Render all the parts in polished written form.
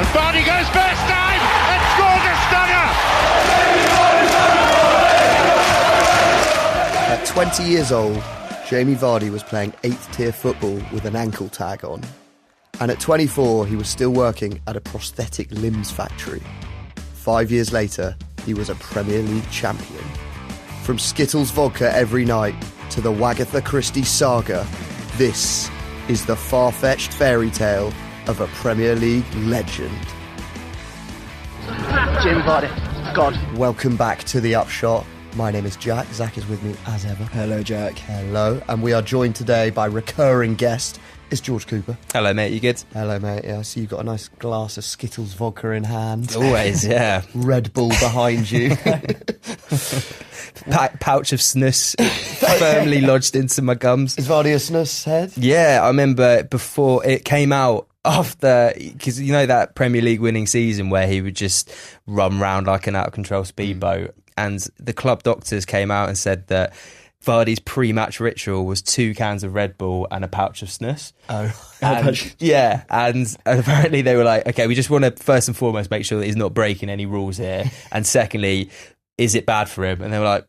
And Vardy goes first time and scores a stunner! At 20 years old, Jamie Vardy was playing 8th tier football with an ankle tag on. And at 24, he was still working at a prosthetic limbs factory. 5 years later, he was a Premier League champion. From Skittles vodka every night to the Wagatha Christie saga, this is the far-fetched fairy tale of a Premier League legend. Jamie Vardy, God. Welcome back to The Upshot. My name is Jack. Zach is with me as ever. Hello, Jack. Hello. And we are joined today by recurring guest. It's George Cooper. Hello, mate. You good? Hello, mate. Yeah, I see you've got a nice glass of Skittles vodka in hand. Always, yeah. Red Bull behind you. Pouch of snus firmly lodged into my gums. Is Vardy a snus head? Yeah, I remember before it came out, after, because you know that Premier League winning season where he would just run round like an out-of-control speedboat, and the club doctors came out and said that Vardy's pre-match ritual was 2 cans of Red Bull and a pouch of snus. Oh. And, yeah, and apparently they were like, okay, we just want to first and foremost make sure that he's not breaking any rules here, and secondly, is it bad for him? And they were like,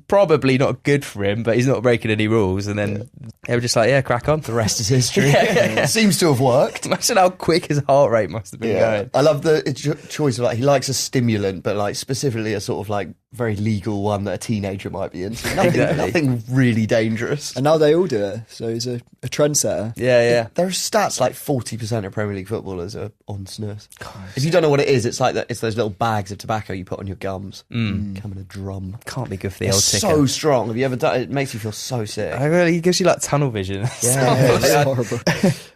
probably not good for him, but he's not breaking any rules. And then they were just like, yeah, crack on. The rest is history. Yeah. Seems to have worked. Imagine how quick his heart rate must have been going. I love the choice of, like, he likes a stimulant, but like specifically a sort of like very legal one that a teenager might be into. Nothing really dangerous. And now they all do it, so he's a trendsetter. Yeah. There are stats like 40% of Premier League footballers are on snus. If you don't know what it is, it's like it's those little bags of tobacco you put on your gums. Come in a drum. Can't be good for the It's old ticker. so strong. Have you ever done it? It makes you feel so sick. It gives you like tunnel vision. Yeah, it's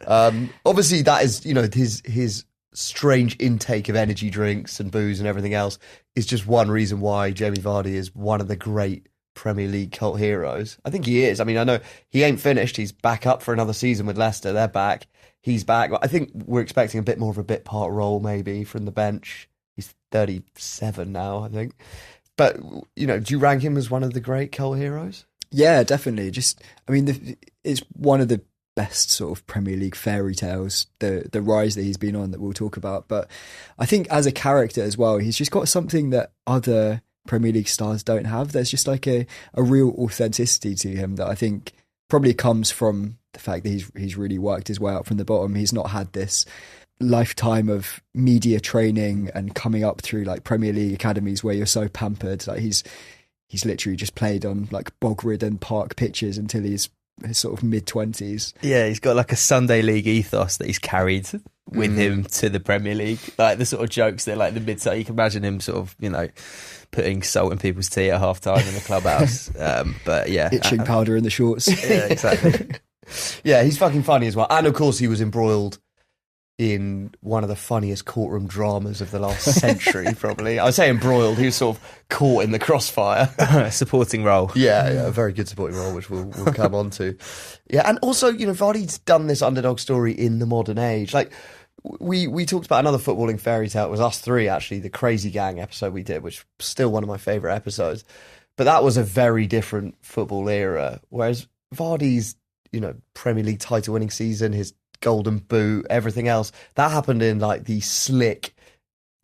horrible. Obviously, that is, you know, his strange intake of energy drinks and booze and everything else is just one reason why Jamie Vardy is one of the great Premier League cult heroes. I think he is. I mean, I know he ain't finished. He's back up for another season with Leicester. They're back. He's back. I think we're expecting a bit more of a bit part role maybe from the bench. He's 37 now, I think. But, you know, do you rank him as one of the great cult heroes? Yeah, definitely. It's one of the best sort of Premier League fairy tales, the rise that he's been on that we'll talk about. But I think as a character as well, he's just got something that other Premier League stars don't have. There's just like a real authenticity to him that I think probably comes from the fact that he's really worked his way up from the bottom. He's not had this lifetime of media training and coming up through like Premier League academies where you're so pampered. Like he's literally just played on like bog-ridden park pitches until his sort of mid-20s. Yeah, he's got like a Sunday League ethos that he's carried with him to the Premier League. Like the sort of jokes that like the mid-side, you can imagine him sort of, you know, putting salt in people's tea at half-time in the clubhouse. But yeah. Itching powder in the shorts. Yeah, exactly. Yeah, he's fucking funny as well. And of course he was embroiled in one of the funniest courtroom dramas of the last century, probably. I say embroiled, he was sort of caught in the crossfire. Supporting role. Yeah, a very good supporting role, which we'll come on to. Yeah, and also, you know, Vardy's done this underdog story in the modern age. Like, we talked about another footballing fairy tale. It was us three, actually, the Crazy Gang episode we did, which was still one of my favourite episodes. But that was a very different football era, whereas Vardy's, you know, Premier League title-winning season, his golden boot, everything else, that happened in like the slick,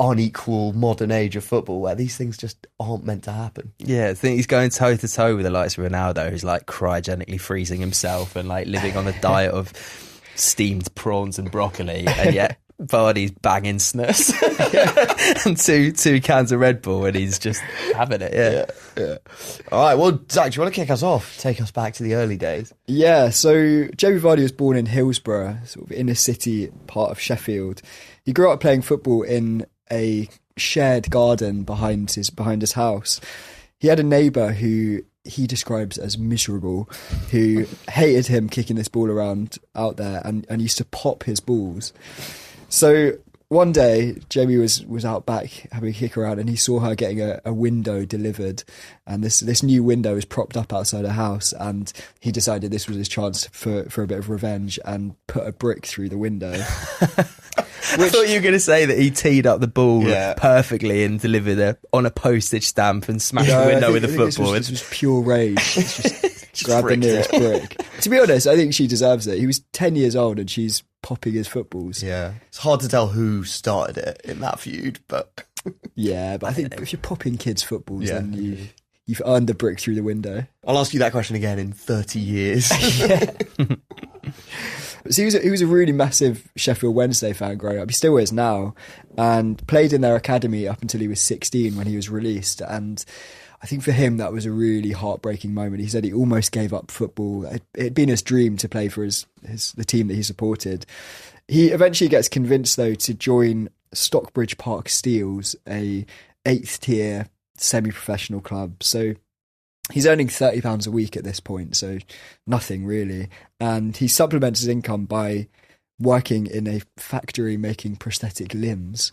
unequal modern age of football where these things just aren't meant to happen. Yeah, I think he's going toe to toe with the likes of Ronaldo, who's like cryogenically freezing himself and like living on a diet of steamed prawns and broccoli, and yet Vardy's banging snus and two cans of Red Bull, and he's just having it. Yeah. All right, well, Zach, do you want to kick us off? Take us back to the early days. Yeah, so Jamie Vardy was born in Hillsborough, sort of inner city part of Sheffield. He grew up playing football in a shared garden behind his house. He had a neighbour who he describes as miserable, who hated him kicking this ball around out there and used to pop his balls. So one day, Jamie was out back having a kick around, and he saw her getting a window delivered, and this new window was propped up outside her house, and he decided this was his chance for a bit of revenge and put a brick through the window. I thought you were going to say that he teed up the ball perfectly and delivered it on a postage stamp and smashed the window with a football. This was pure rage. It's just grab the nearest brick. To be honest, I think she deserves it. He was 10 years old and she's popping his footballs. Yeah. It's hard to tell who started it in that feud, but... Yeah, but I think if you're popping kids' footballs, Yeah. then you've earned the brick through the window. I'll ask you that question again in 30 years. So he was a really massive Sheffield Wednesday fan growing up. He still is now, and played in their academy up until he was 16 when he was released. And I think for him that was a really heartbreaking moment. He said he almost gave up football. It had been his dream to play for the team that he supported. He eventually gets convinced though to join Stockbridge Park Steels, a 8th tier semi-professional club. So he's earning £30 a week at this point, so nothing really. And he supplements his income by working in a factory making prosthetic limbs,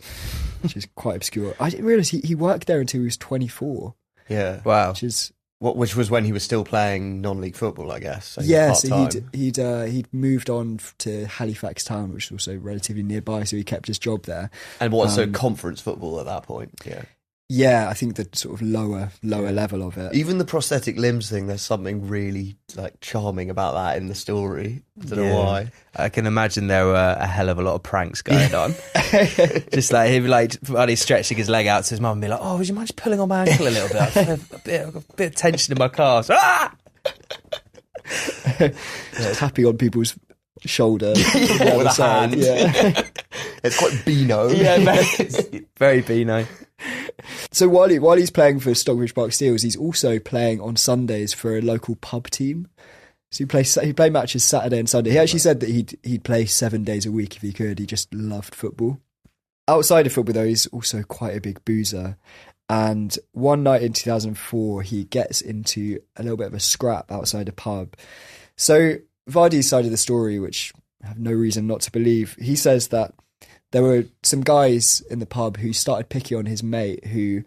which is quite obscure. I didn't realise he worked there until he was 24. Yeah. Wow. Which was when he was still playing non-league football, I guess. So he'd moved on to Halifax Town, which is also relatively nearby, so he kept his job there. And so conference football at that point, yeah. Yeah, I think the sort of lower level of it. Even the prosthetic limbs thing, there's something really like charming about that in the story. I don't know why. I can imagine there were a hell of a lot of pranks going on. Just like he'd be like, while he's stretching his leg out to his mum and be like, "Oh, would you mind just pulling on my ankle a little bit? I feel a bit of tension in my calves." Ah! Just tapping on people's shoulder with a hand. Yeah. It's quite Beano. Yeah, very Beano. So while he's playing for Stockbridge Park Steels, he's also playing on Sundays for a local pub team. So he played matches Saturday and Sunday. He actually said that he'd play 7 days a week if he could. He just loved football. Outside of football, though, he's also quite a big boozer. And one night in 2004, he gets into a little bit of a scrap outside a pub. So Vardy's side of the story, which I have no reason not to believe, he says that there were some guys in the pub who started picking on his mate who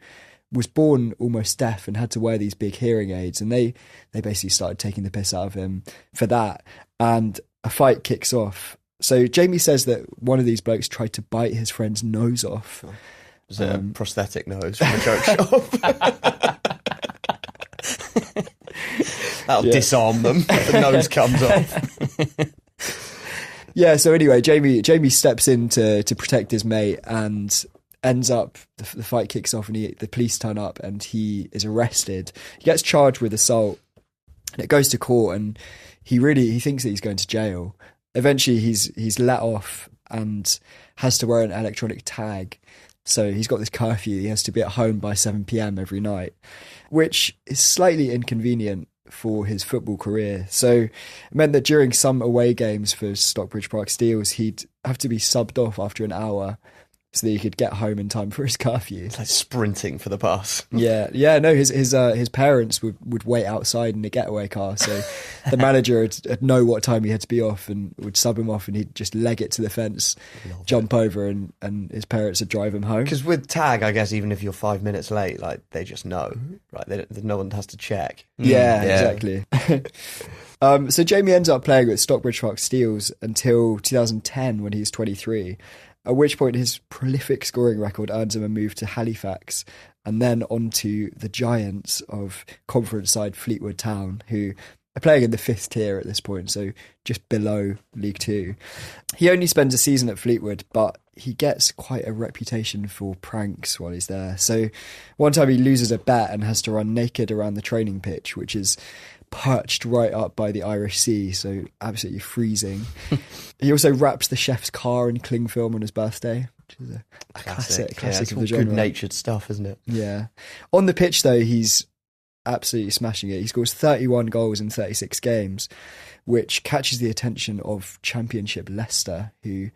was born almost deaf and had to wear these big hearing aids. And they basically started taking the piss out of him for that. And a fight kicks off. So Jamie says that one of these blokes tried to bite his friend's nose off. Was it a prosthetic nose from a joke shop? That'll disarm them if the nose comes off. Yeah, so anyway, Jamie steps in to protect his mate and ends up, the fight kicks off and the police turn up and he is arrested. He gets charged with assault and it goes to court and he thinks that he's going to jail. Eventually he's let off and has to wear an electronic tag. So he's got this curfew. He has to be at home by 7 p.m. every night, which is slightly inconvenient for his football career. So it meant that during some away games for Stockbridge Park Steels, he'd have to be subbed off after an hour so that he could get home in time for his curfew. It's like sprinting for the bus. Yeah. No, his parents would wait outside in a getaway car, so the manager would know what time he had to be off and would sub him off, and he'd just leg it to the fence, jump over, and his parents would drive him home. Because with tag, I guess even if you're 5 minutes late, like they just know, right? No one has to check. Yeah, exactly. So Jamie ends up playing at Stockbridge Park Steels until 2010 when he's 23. At which point his prolific scoring record earns him a move to Halifax and then on to the giants of conference side Fleetwood Town, who are playing in the 5th tier at this point, so just below League Two. He only spends a season at Fleetwood, but he gets quite a reputation for pranks while he's there. So one time he loses a bet and has to run naked around the training pitch, which is perched right up by the Irish Sea, so absolutely freezing. He also wraps the chef's car in cling film on his birthday, which is a classic of the genre. Good-natured stuff, isn't it? Yeah. On the pitch, though, he's absolutely smashing it. He scores 31 goals in 36 games, which catches the attention of Championship Leicester, who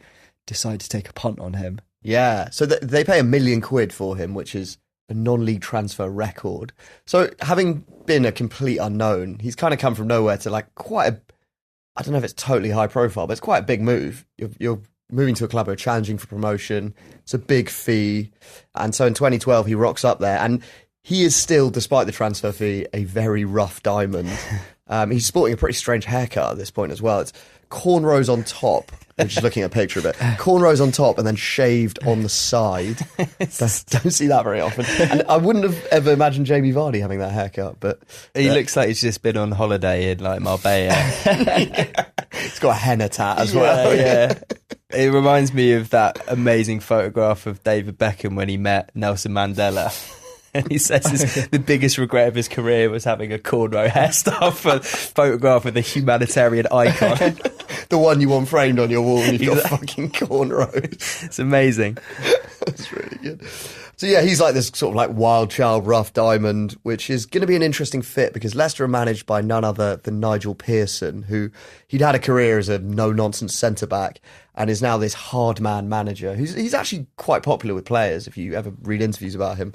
decide to take a punt on him. Yeah, so they pay £1 million for him, which is a non-league transfer record. So having been a complete unknown, he's kind of come from nowhere to like quite a, I don't know if it's totally high profile, but it's quite a big move. You're moving to a club who are challenging for promotion. It's a big fee. And so in 2012, he rocks up there and he is still, despite the transfer fee, a very rough diamond. He's sporting a pretty strange haircut at this point as well. It's cornrows on top. I'm just looking at a picture of it. Cornrows on top and then shaved on the side. Don't see that very often. And I wouldn't have ever imagined Jamie Vardy having that haircut, but he looks like he's just been on holiday in like Marbella. He's got a henna tat as well. Yeah. It reminds me of that amazing photograph of David Beckham when he met Nelson Mandela. And he says the biggest regret of his career was having a cornrow hairstyle for photograph with a humanitarian icon. The one you want framed on your wall and you've got fucking cornrows. It's amazing. That's really good. So yeah, he's like this sort of like wild child, rough diamond, which is going to be an interesting fit because Leicester are managed by none other than Nigel Pearson, who he'd had a career as a no-nonsense centre-back and is now this hard man manager. He's actually quite popular with players if you ever read interviews about him.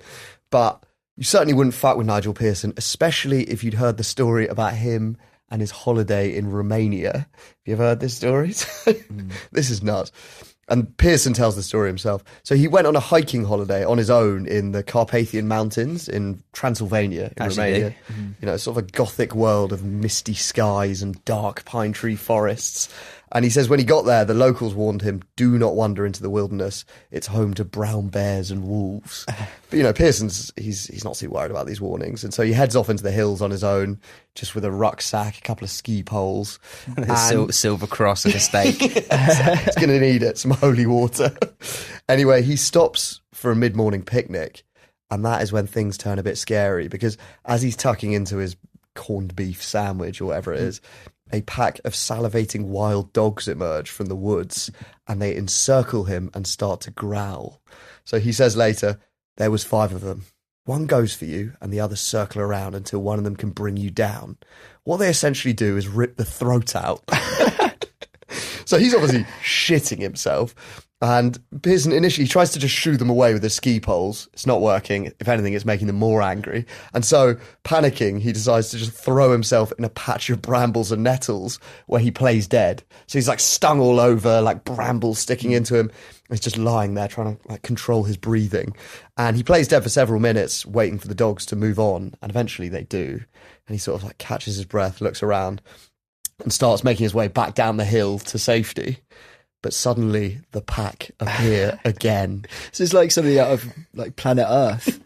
But you certainly wouldn't fuck with Nigel Pearson, especially if you'd heard the story about him and his holiday in Romania. Have you ever heard this story? This is nuts. And Pearson tells the story himself. So he went on a hiking holiday on his own in the Carpathian Mountains in Transylvania, in Romania. You know, it's sort of a gothic world of misty skies and dark pine tree forests. And he says when he got there, the locals warned him, do not wander into the wilderness. It's home to brown bears and wolves. But, you know, Pearson's, he's not too worried about these warnings. And so he heads off into the hills on his own, just with a rucksack, a couple of ski poles. A silver cross and a stake. He's going to need it, some holy water. Anyway, he stops for a mid-morning picnic. And that is when things turn a bit scary because as he's tucking into his corned beef sandwich or whatever it is, a pack of salivating wild dogs emerge from the woods and they encircle him and start to growl. So he says later, there was 5 of them. One goes for you and the others circle around until one of them can bring you down. What they essentially do is rip the throat out. So he's obviously shitting himself. And Pearson initially tries to just shoo them away with his ski poles. It's not working. If anything, it's making them more angry. And so, panicking, he decides to just throw himself in a patch of brambles and nettles where he plays dead. So he's like stung all over, like brambles sticking into him. He's just lying there trying to like control his breathing. And he plays dead for several minutes, waiting for the dogs to move on. And eventually they do. And he sort of like catches his breath, looks around, and starts making his way back down the hill to safety. But suddenly the pack appear again. So it's like something out of like Planet Earth.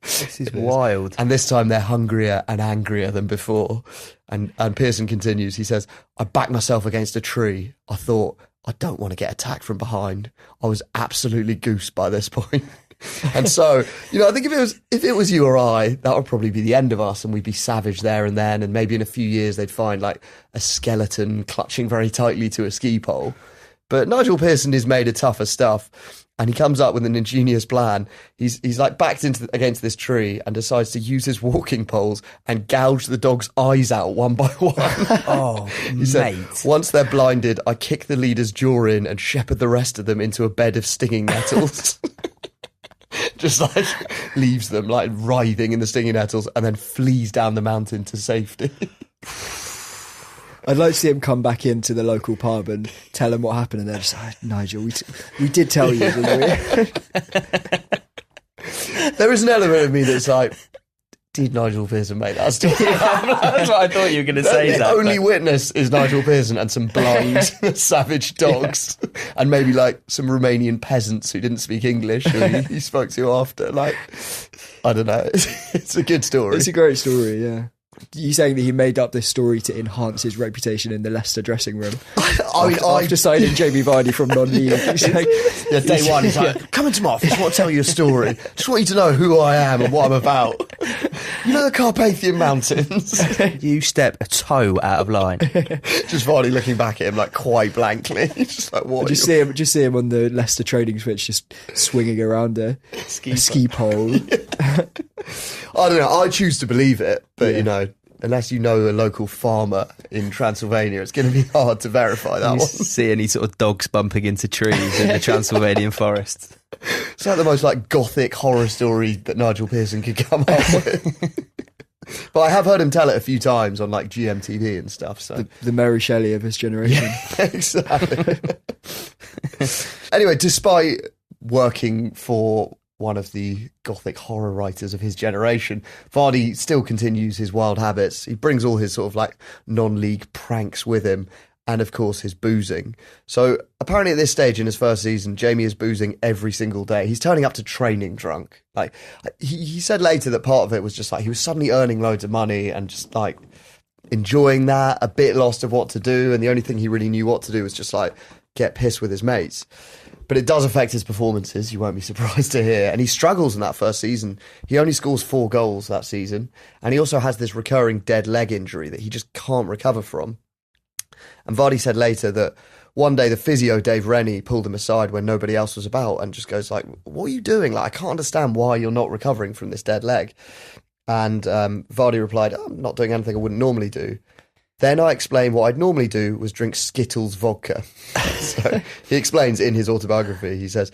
This is wild. And this time they're hungrier and angrier than before. And Pearson continues, he says, I backed myself against a tree. I thought, I don't want to get attacked from behind. I was absolutely goosed by this point. And so, you know, I think if it was you or I, that would probably be the end of us and we'd be savage there and then. And maybe in a few years they'd find like a skeleton clutching very tightly to a ski pole. But Nigel Pearson is made of tougher stuff and he comes up with an ingenious plan. He's like backed against this tree and decides to use his walking poles and gouge the dog's eyes out one by one. Oh, He said, once they're blinded, I kick the leader's jaw in and shepherd the rest of them into a bed of stinging nettles. Just like leaves them like writhing in the stinging nettles and then flees down the mountain to safety. I'd like to see him come back into the local pub and tell him what happened, and they're just Nigel, we did tell you, didn't we? There is an element of me that's like, did Nigel Pearson make that story? That's what I thought you were going to say. The only witness is Nigel Pearson and some blind, savage dogs, and maybe like some Romanian peasants who didn't speak English who he spoke to after. Like, I don't know. It's a good story. It's a great story, yeah. You saying that he made up this story to enhance his reputation in the Leicester dressing room? After signing Jamie Vardy from non-league. Yeah, day one, he's like, come into my office, I want to tell you a story. Just want you to know who I am and what I'm about. You know the Carpathian Mountains? You step a toe out of line. Just Vardy looking back at him like quite blankly. Just like, what? Just see him on the Leicester training switch, just swinging around a ski pole. I don't know. I choose to believe it, but you know, unless you know a local farmer in Transylvania, it's going to be hard to verify that one. See any sort of dogs bumping into trees in the Transylvanian forest? It's like the most like gothic horror story that Nigel Pearson could come up with. But I have heard him tell it a few times on like GMTV and stuff. So the Mary Shelley of his generation. Yeah, exactly. Anyway, despite working for one of the gothic horror writers of his generation, Vardy still continues his wild habits. He brings all his sort of like non-league pranks with him, and of course his boozing. So apparently at this stage in his first season, Jamie is boozing every single day. He's turning up to training drunk. Like he said later that part of it was just like he was suddenly earning loads of money and just like enjoying that, a bit lost of what to do, and the only thing he really knew what to do was just like get pissed with his mates. But it does affect his performances, you won't be surprised to hear. And he struggles in that first season. He only scores 4 goals that season. And he also has this recurring dead leg injury that he just can't recover from. And Vardy said later that one day the physio, Dave Rennie, pulled him aside when nobody else was about and just goes like, what are you doing? Like, I can't understand why you're not recovering from this dead leg. And Vardy replied, I'm not doing anything I wouldn't normally do. Then I explained what I'd normally do was drink Skittles vodka. So he explains in his autobiography, he says,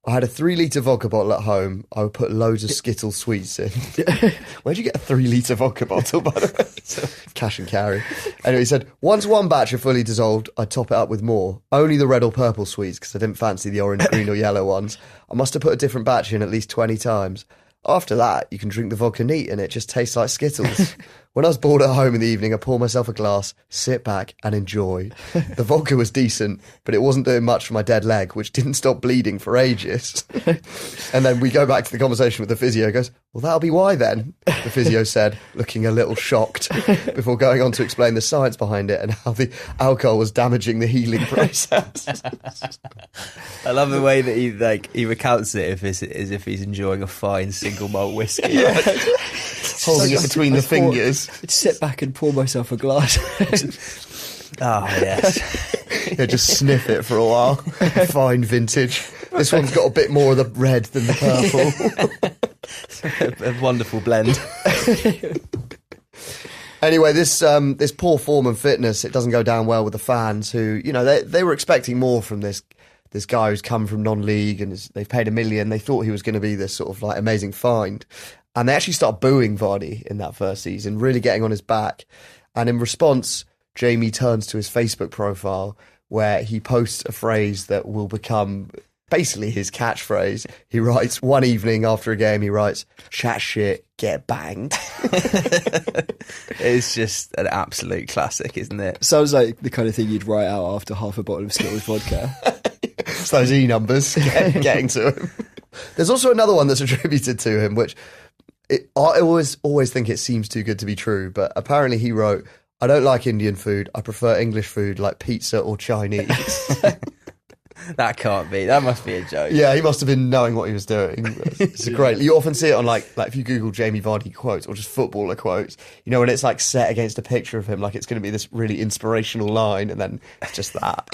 I had a 3-litre vodka bottle at home. I would put loads of Skittles sweets in. Where'd you get a 3-litre vodka bottle, by the way? Cash and carry. Anyway, he said, once one batch are fully dissolved, I'd top it up with more. Only the red or purple sweets, because I didn't fancy the orange, green or yellow ones. I must have put a different batch in at least 20 times. After that, you can drink the vodka neat and it just tastes like Skittles. When I was bored at home in the evening, I pour myself a glass, sit back and enjoy. The vodka was decent, but it wasn't doing much for my dead leg, which didn't stop bleeding for ages. And then we go back to the conversation with the physio. He goes, well, that'll be why then, the physio said, looking a little shocked, before going on to explain the science behind it and how the alcohol was damaging the healing process. I love the way that he recounts it as if he's enjoying a fine single malt whiskey. Yeah. Holding it between the fingers. I'd sit back and pour myself a glass. Oh, yes. Yeah, just sniff it for a while. Fine vintage. This one's got a bit more of the red than the purple. A wonderful blend. Anyway, this poor form and fitness, it doesn't go down well with the fans who, you know, they were expecting more from this guy who's come from non-league and they've paid $1 million. They thought he was going to be this sort of like amazing find. And they actually start booing Vardy in that first season, really getting on his back. And in response, Jamie turns to his Facebook profile where he posts a phrase that will become basically his catchphrase. He writes, one evening after a game, he writes, chat shit, get banged. It's just an absolute classic, isn't it? Sounds like the kind of thing you'd write out after half a bottle of Skittles vodka. It's those E-numbers getting to him. There's also another one that's attributed to him, which I always think it seems too good to be true, but apparently he wrote, I don't like Indian food. I prefer English food like pizza or Chinese. That can't be. That must be a joke. Yeah, he must have been knowing what he was doing. It's great. You often see it on like if you Google Jamie Vardy quotes or just footballer quotes, you know, when it's like set against a picture of him, like it's going to be this really inspirational line and then it's just that.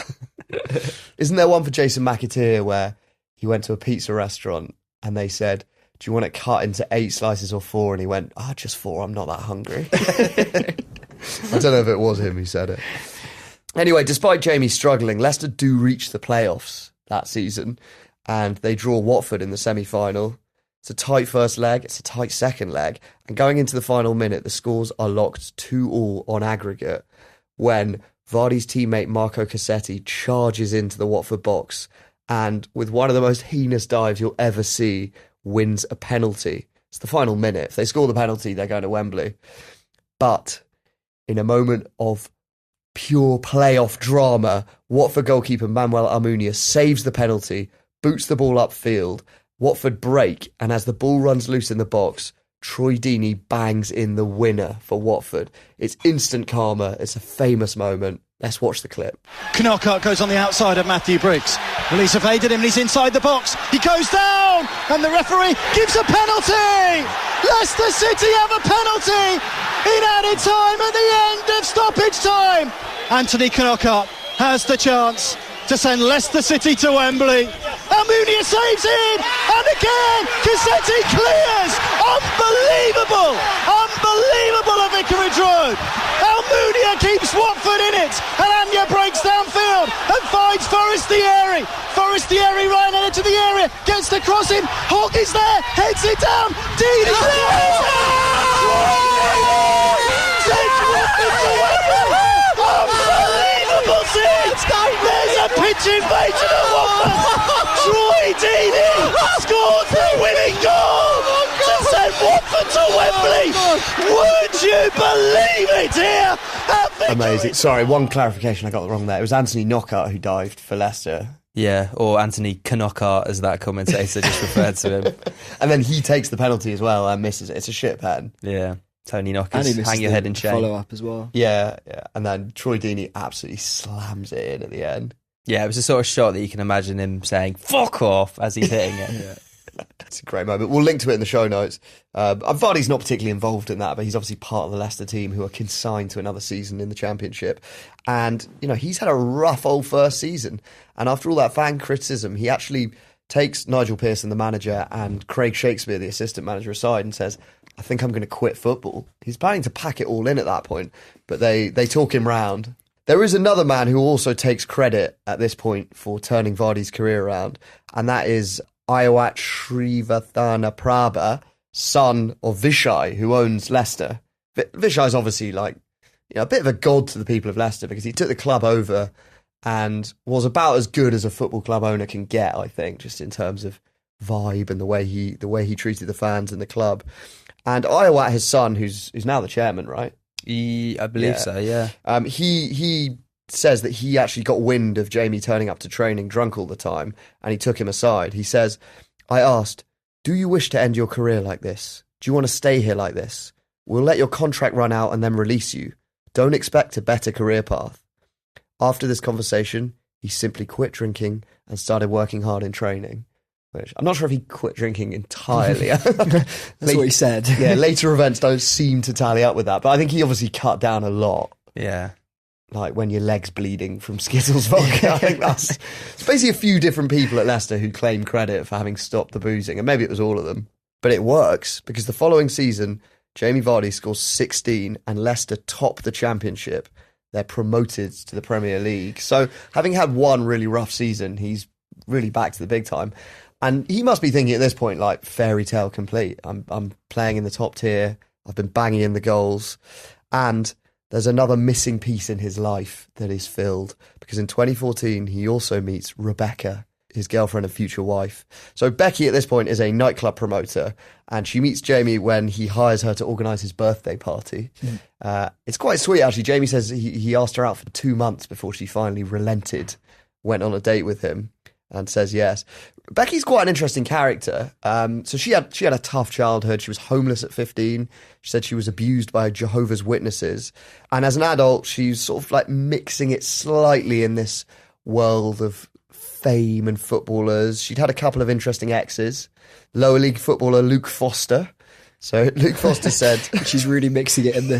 Isn't there one for Jason McAteer where he went to a pizza restaurant and they said, do you want it cut into 8 slices or 4? And he went, just 4, I'm not that hungry. I don't know if it was him who said it. Anyway, despite Jamie struggling, Leicester do reach the playoffs that season and they draw Watford in the semi-final. It's a tight first leg, it's a tight second leg, and going into the final minute, the scores are locked 2-2 on aggregate when Vardy's teammate Marco Cassetti charges into the Watford box and with one of the most heinous dives you'll ever see, wins a penalty. It's the final minute. If they score the penalty, they're going to Wembley. But in a moment of pure playoff drama, Watford goalkeeper Manuel Almunia saves the penalty, boots the ball upfield, Watford break, and as the ball runs loose in the box, Troy Deeney bangs in the winner for Watford. It's instant karma. It's a famous moment. Let's watch the clip. Knockout goes on the outside of Matthew Briggs. Well, he's evaded him and he's inside the box. He goes down and the referee gives a penalty. Leicester City have a penalty in added time at the end of stoppage time. Anthony Knockout has the chance to send Leicester City to Wembley. Almunia saves it, and again, Cassetti clears. Unbelievable at Vicarage Road. Almunia keeps Watford in it, and Anya breaks downfield and finds Forestieri. Forestieri right into the area, gets to cross him. Hogg is there, heads it down. Deeney unbelievable scene. There's a pitch invasion at Watford. Troy Deeney scores the winning goal to send Watford to Wembley. Would you believe it here? Amazing. Sorry, one clarification I got wrong there. It was Anthony Knockout who dived for Leicester. Yeah, or Anthony Knockout, as that commentator just referred to him. And then he takes the penalty as well and misses it. It's a shit pen. Yeah, Tony And he Knockers, misses hang your the head in shame. follow up as well. Yeah. And then Troy Deeney absolutely slams it in at the end. Yeah, it was a sort of shot that you can imagine him saying "fuck off" as he's hitting it. It's a great moment. We'll link to it in the show notes. Vardy's not particularly involved in that, but he's obviously part of the Leicester team who are consigned to another season in the Championship. And, he's had a rough old first season. And after all that fan criticism, he actually takes Nigel Pearson, the manager, and Craig Shakespeare, the assistant manager, aside and says, I think I'm going to quit football. He's planning to pack it all in at that point, but they talk him round. There is another man who also takes credit at this point for turning Vardy's career around, and that is Ayawat Srivathana Prabha, son of Vishai, who owns Leicester. Vishai's obviously a bit of a god to the people of Leicester because he took the club over and was about as good as a football club owner can get, I think, just in terms of vibe and the way he treated the fans and the club. And Ayawat, his son, who's now the chairman, right? I believe so, yeah. He says that he actually got wind of Jamie turning up to training drunk all the time, and he took him aside. He says, I asked, do you wish to end your career like this? Do you want to stay here like this? We'll let your contract run out and then release you. Don't expect a better career path. After this conversation, he simply quit drinking and started working hard in training. Which I'm not sure if he quit drinking entirely. That's what he said. Yeah, later events don't seem to tally up with that, but I think he obviously cut down a lot. Yeah. Like when your leg's bleeding from Skittles vodka. I think it's basically a few different people at Leicester who claim credit for having stopped the boozing, and maybe it was all of them. But it works, because the following season, Jamie Vardy scores 16 and Leicester top the Championship. They're promoted to the Premier League. So having had one really rough season, he's really back to the big time. And he must be thinking at this point, like, fairy tale complete. I'm playing in the top tier. I've been banging in the goals. And there's another missing piece in his life that is filled. Because in 2014, he also meets Rebecca, his girlfriend and future wife. So Becky at this point is a nightclub promoter. And she meets Jamie when he hires her to organise his birthday party. It's quite sweet, actually. Jamie says he asked her out for 2 months before she finally relented, went on a date with him, and says yes. Becky's quite an interesting character. So she had a tough childhood. She was homeless at 15. She said she was abused by Jehovah's Witnesses. And as an adult, she's sort of like mixing it slightly in this world of fame and footballers. She'd had a couple of interesting exes. Lower league footballer Luke Foster. So Luke Foster said... She's really mixing it in the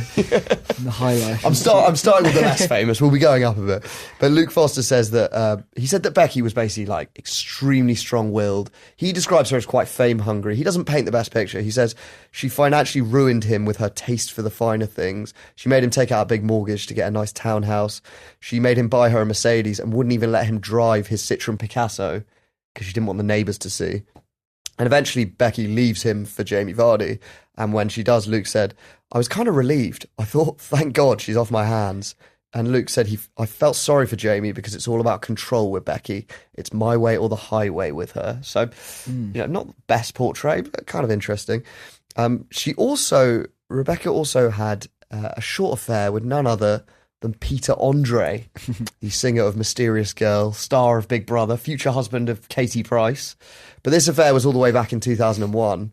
high life. I'm starting with the less famous. We'll be going up a bit. But Luke Foster says that... he said that Becky was basically like extremely strong-willed. He describes her as quite fame-hungry. He doesn't paint the best picture. He says she financially ruined him with her taste for the finer things. She made him take out a big mortgage to get a nice townhouse. She made him buy her a Mercedes and wouldn't even let him drive his Citroen Picasso because she didn't want the neighbours to see. And eventually Becky leaves him for Jamie Vardy. And when she does, Luke said, I was kind of relieved. I thought, thank God she's off my hands. And Luke said, I felt sorry for Jamie because it's all about control with Becky. It's my way or the highway with her. So, not the best portrait, but kind of interesting. Rebecca also had a short affair with none other than Peter Andre, the singer of Mysterious Girl, star of Big Brother, future husband of Katie Price. But this affair was all the way back in 2001.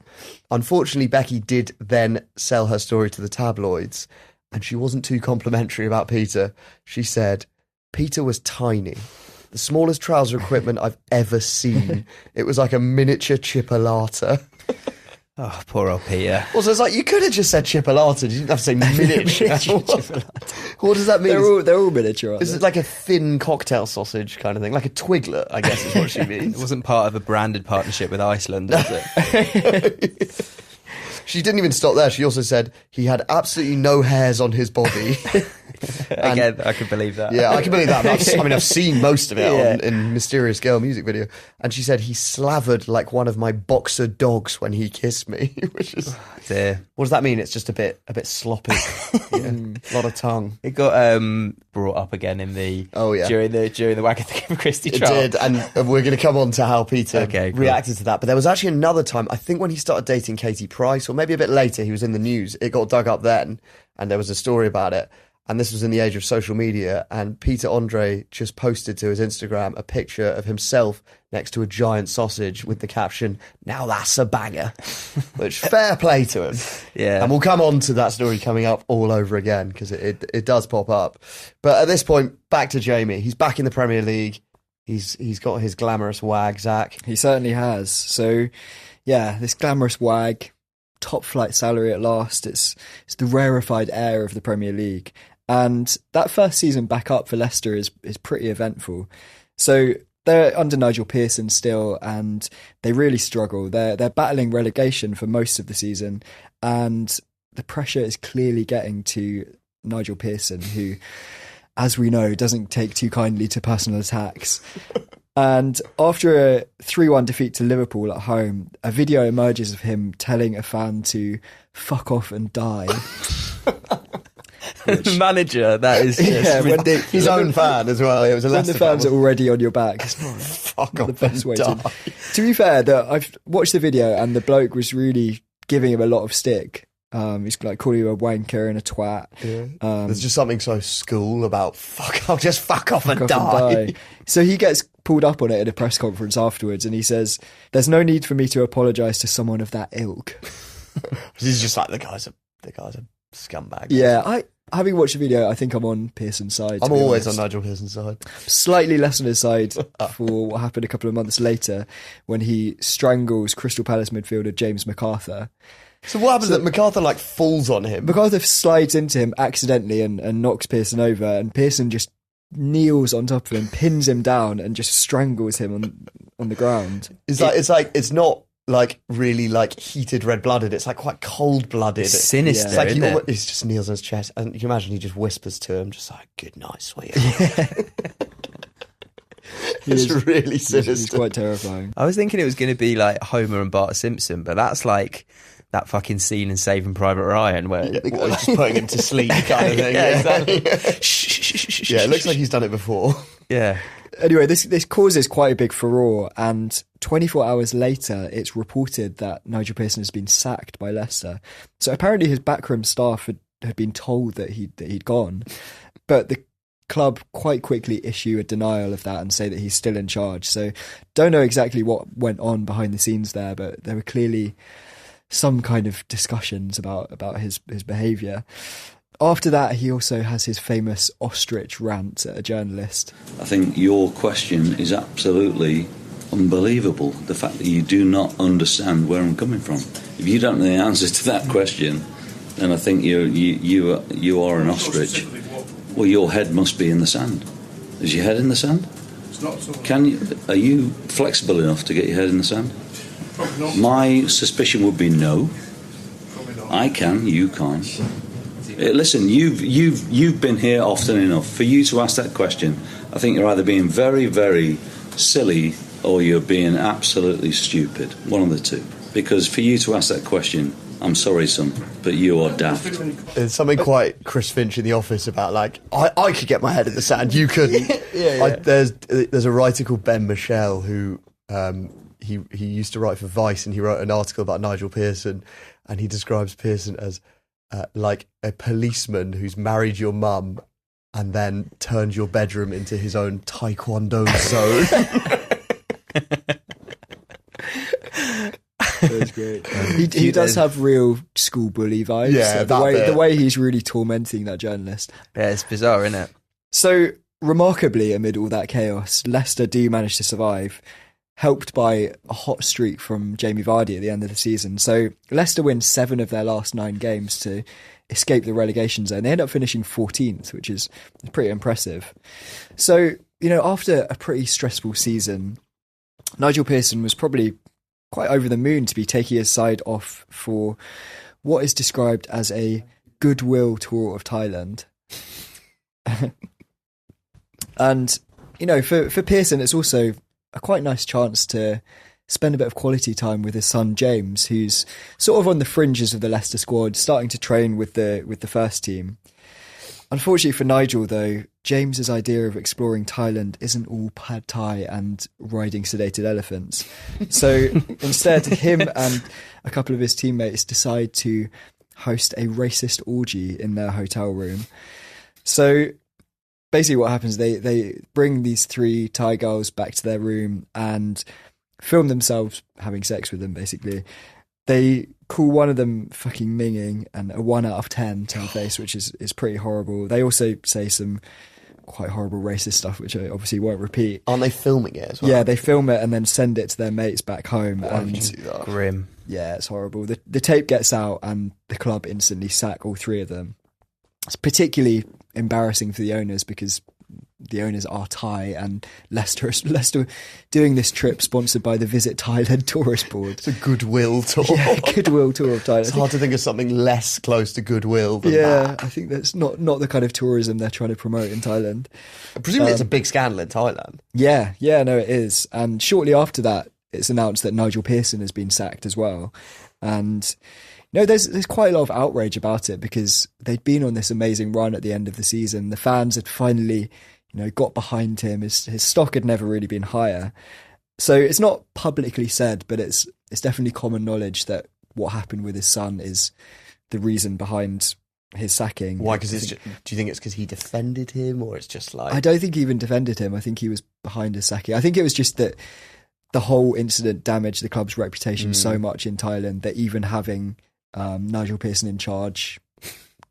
Unfortunately, Becky did then sell her story to the tabloids, and she wasn't too complimentary about Peter. She said, Peter was tiny. The smallest trouser equipment I've ever seen. It was like a miniature chipolata. Oh, poor old Peter. Also, it's like, you could have just said chipolata. You didn't have to say miniature. What does that mean? They're all miniature, aren't Is they? it like a thin cocktail sausage kind of thing? Like a twiglet, I guess is what she means. It wasn't part of a branded partnership with Iceland, was it? She didn't even stop there. She also said he had absolutely no hairs on his body. Again, I can believe that. Yeah, I can believe that. I've seen most of it in Mysterious Girl music video. And she said he slavered like one of my boxer dogs when he kissed me, which is... Dear. What does that mean? It's just a bit sloppy. A lot of tongue. It got brought up again in the during the Wagatha Christie It trial. did, and we're going to come on to how Peter Okay, cool. reacted to that. But there was actually another time, I think when he started dating Katie Price, or maybe a bit later, he was in the news. It got dug up then, and there was a story about it. And this was in the age of social media, and Peter Andre just posted to his Instagram a picture of himself next to a giant sausage with the caption, "Now that's a banger," which fair play to him. Yeah. And we'll come on to that story coming up all over again, because it does pop up. But at this point, back to Jamie. He's back in the Premier League. He's got his glamorous wag, Zach. He certainly has. So, yeah, this glamorous wag, top flight salary at last. It's the rarefied air of the Premier League. And that first season back up for Leicester is pretty eventful. So they're under Nigel Pearson still, and they really struggle. They're battling relegation for most of the season, and the pressure is clearly getting to Nigel Pearson, who, as we know, doesn't take too kindly to personal attacks. And after a 3-1 defeat to Liverpool at home, a video emerges of him telling a fan to fuck off and die. The manager, that is just ridiculous. His own fan as well. It was a when Leicester the fans fan. are already on your back. It's Fuck not the off best and way die. to be fair, I've watched the video and the bloke was really giving him a lot of stick. He's like calling him a wanker and a twat. Yeah. There's just something so school about I'll just fuck off and die. So he gets pulled up on it at a press conference afterwards, and he says, "There's no need for me to apologise to someone of that ilk." He's just like the guy's a scumbag. Yeah, having watched the video, I think I'm on Pearson's side. I'm always on Nigel Pearson's side. Slightly less on his side for what happened a couple of months later when he strangles Crystal Palace midfielder James MacArthur. So what happens that MacArthur falls on him? MacArthur slides into him accidentally and knocks Pearson over, and Pearson just kneels on top of him, pins him down, and just strangles him on the ground. It's not really heated red-blooded. It's quite cold-blooded. It's sinister, It's isn't it? he just kneels on his chest, and you can imagine he just whispers to him, just like, "Good night, sweetheart." It's really sinister. He's quite terrifying. I was thinking it was going to be like Homer and Bart Simpson, but that's like that fucking scene in Saving Private Ryan where the guy's just putting him to sleep kind of thing. Yeah, exactly. Yeah, it looks like he's done it before. Yeah. Anyway, this causes quite a big furore, and 24 hours later, it's reported that Nigel Pearson has been sacked by Leicester. So apparently his backroom staff had been told that he'd gone, but the club quite quickly issue a denial of that and say that he's still in charge. So don't know exactly what went on behind the scenes there, but there were clearly some kind of discussions about his behaviour. After that, he also has his famous ostrich rant at a journalist. I think your question is absolutely unbelievable. The fact that you do not understand where I'm coming from. If you don't know the answer to that question, then I think you are an ostrich. Well, your head must be in the sand. Is your head in the sand? It's not. Are you flexible enough to get your head in the sand? Probably not. My suspicion would be no. Probably not. I can, you can't. Listen, you've been here often enough for you to ask that question. I think you're either being very, very silly or you're being absolutely stupid. One of the two. Because for you to ask that question, I'm sorry, son, but you are daft. There's something quite Chris Finch in The Office about I could get my head in the sand, you couldn't. Yeah. There's a writer called Ben Michel who he used to write for Vice, and he wrote an article about Nigel Pearson, and he describes Pearson as like a policeman who's married your mum and then turned your bedroom into his own taekwondo zone. That's great. He does have real school bully vibes. Yeah, the way he's really tormenting that journalist. Yeah, it's bizarre, isn't it? So, remarkably, amid all that chaos, Leicester do manage to survive, helped by a hot streak from Jamie Vardy at the end of the season. So, Leicester win 7 of their last 9 games to escape the relegation zone. They end up finishing 14th, which is pretty impressive. So, after a pretty stressful season, Nigel Pearson was probably quite over the moon to be taking his side off for what is described as a goodwill tour of Thailand. And, for Pearson, it's also a quite nice chance to spend a bit of quality time with his son James, who's sort of on the fringes of the Leicester squad, starting to train with the first team. Unfortunately for Nigel, though, James's idea of exploring Thailand isn't all pad thai and riding sedated elephants. So instead, him and a couple of his teammates decide to host a racist orgy in their hotel room. So basically what happens, they bring these 3 Thai girls back to their room and film themselves having sex with them, basically. They call one of them fucking minging and a 1 out of 10 to her face, which is pretty horrible. They also say some quite horrible racist stuff, which I obviously won't repeat. Aren't they filming it as well? Yeah, they film it and then send it to their mates back home. Why would And you do that? Grim. yeah, it's horrible. The tape gets out and the club instantly sack all three of them. It's particularly embarrassing for the owners because the owners are Thai, and Leicester doing this trip sponsored by the Visit Thailand Tourist Board. It's a goodwill tour. Yeah, goodwill tour of Thailand. It's hard to think of something less close to goodwill than Yeah, that. I think that's not the kind of tourism they're trying to promote in Thailand. Presumably it's a big scandal in Thailand. Yeah, no, it is. And shortly after that, it's announced that Nigel Pearson has been sacked as well. And there's quite a lot of outrage about it because they'd been on this amazing run at the end of the season. The fans had finally, got behind him. His stock had never really been higher. So it's not publicly said, but it's definitely common knowledge that what happened with his son is the reason behind his sacking. Why? Because do you think it's because he defended him, or it's just like... I don't think he even defended him. I think he was behind his sacking. I think it was just that the whole incident damaged the club's reputation so much in Thailand that even having Nigel Pearson in charge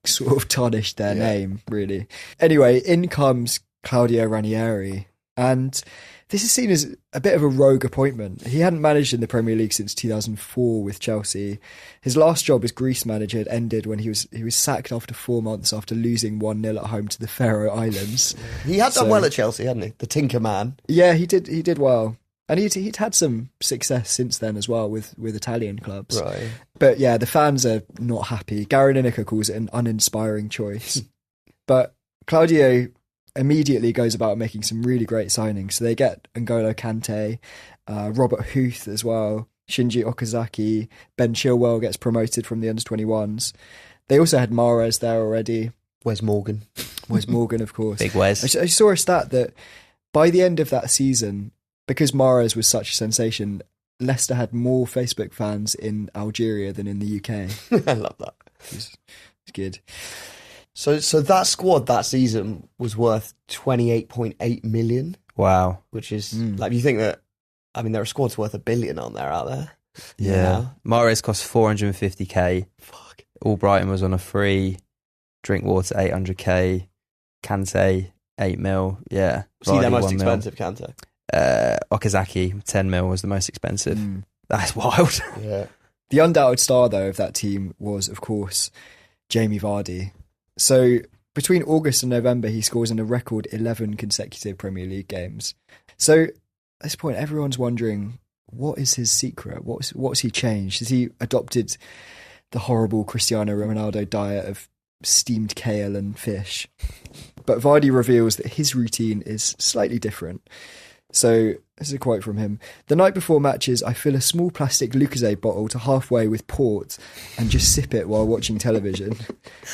sort of tarnished their name, really. Anyway, in comes Claudio Ranieri, and this is seen as a bit of a rogue appointment. He hadn't managed in the Premier League since 2004 with Chelsea. His last job as Greece manager had ended when he was sacked after 4 months after losing 1-0 at home to the Faroe Islands. He had done well at Chelsea, hadn't he? The Tinker Man. Yeah, he did well. And he'd had some success since then as well with Italian clubs. Right. But yeah, the fans are not happy. Gary Lineker calls it an uninspiring choice. But Claudio immediately goes about making some really great signings. So they get N'Golo Kante, Robert Huth as well, Shinji Okazaki, Ben Chilwell gets promoted from the under-21s. They also had Mahrez there already. Wes Morgan, of course. Big Wes. I saw a stat that by the end of that season, because Mahrez was such a sensation, Leicester had more Facebook fans in Algeria than in the UK. I love that. It's good. So that squad that season was worth 28.8 million. Wow. Which is like, you think that, I mean, there are squads worth $1 billion out there. Yeah. Mahrez cost 450k. Fuck. All Brighton was on a free. Drinkwater 800k. Kante 8 mil. Yeah. Was he their Vardy, most 1 mil. expensive, Kante? Okazaki 10 mil was the most expensive. That's wild. Yeah. The undoubted star, though, of that team was, of course, Jamie Vardy. So between August and November, he scores in a record 11 consecutive Premier League games. So at this point, everyone's wondering, what is his secret? What's he changed? Has he adopted the horrible Cristiano Ronaldo diet of steamed kale and fish? But Vardy reveals that his routine is slightly different. So this is a quote from him. "The night before matches, I fill a small plastic Lucozade bottle to halfway with port and just sip it while watching television.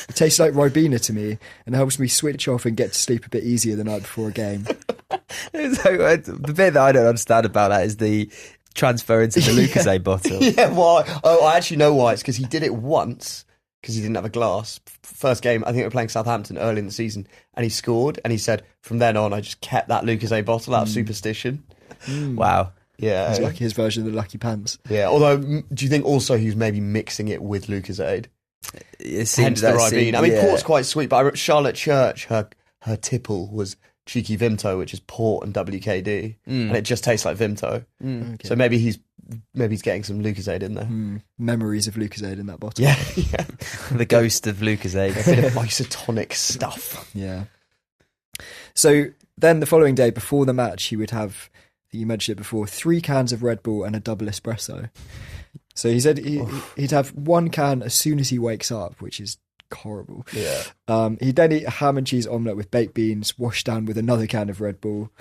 It tastes like Ribena to me and helps me switch off and get to sleep a bit easier the night before a game." So, the bit that I don't understand about that is the transfer into the Lucozade bottle. Yeah, well, I actually know why. It's because he did it once because he didn't have a glass. First game, I think they were playing Southampton early in the season, and he scored, and he said, from then on, I just kept that Lucozade bottle out of superstition. Wow. Yeah. It's like his version of the Lucky Pants. Yeah, although, do you think also he was maybe mixing it with Lucozade? It Hence the Ribena. I mean, yeah. port's quite sweet, but Charlotte Church, her tipple was Cheeky Vimto, which is port and WKD, and it just tastes like Vimto. Okay. So maybe he's getting some Lucozade in there. Memories of Lucozade in that bottle. Yeah, The ghost of Lucozade. a bit of isotonic stuff. Yeah. So then the following day, before the match, he would have, you mentioned it before, 3 cans of Red Bull and a double espresso. So he said he'd have 1 can as soon as he wakes up, which is horrible. Yeah. He'd then eat a ham and cheese omelette with baked beans, washed down with another can of Red Bull.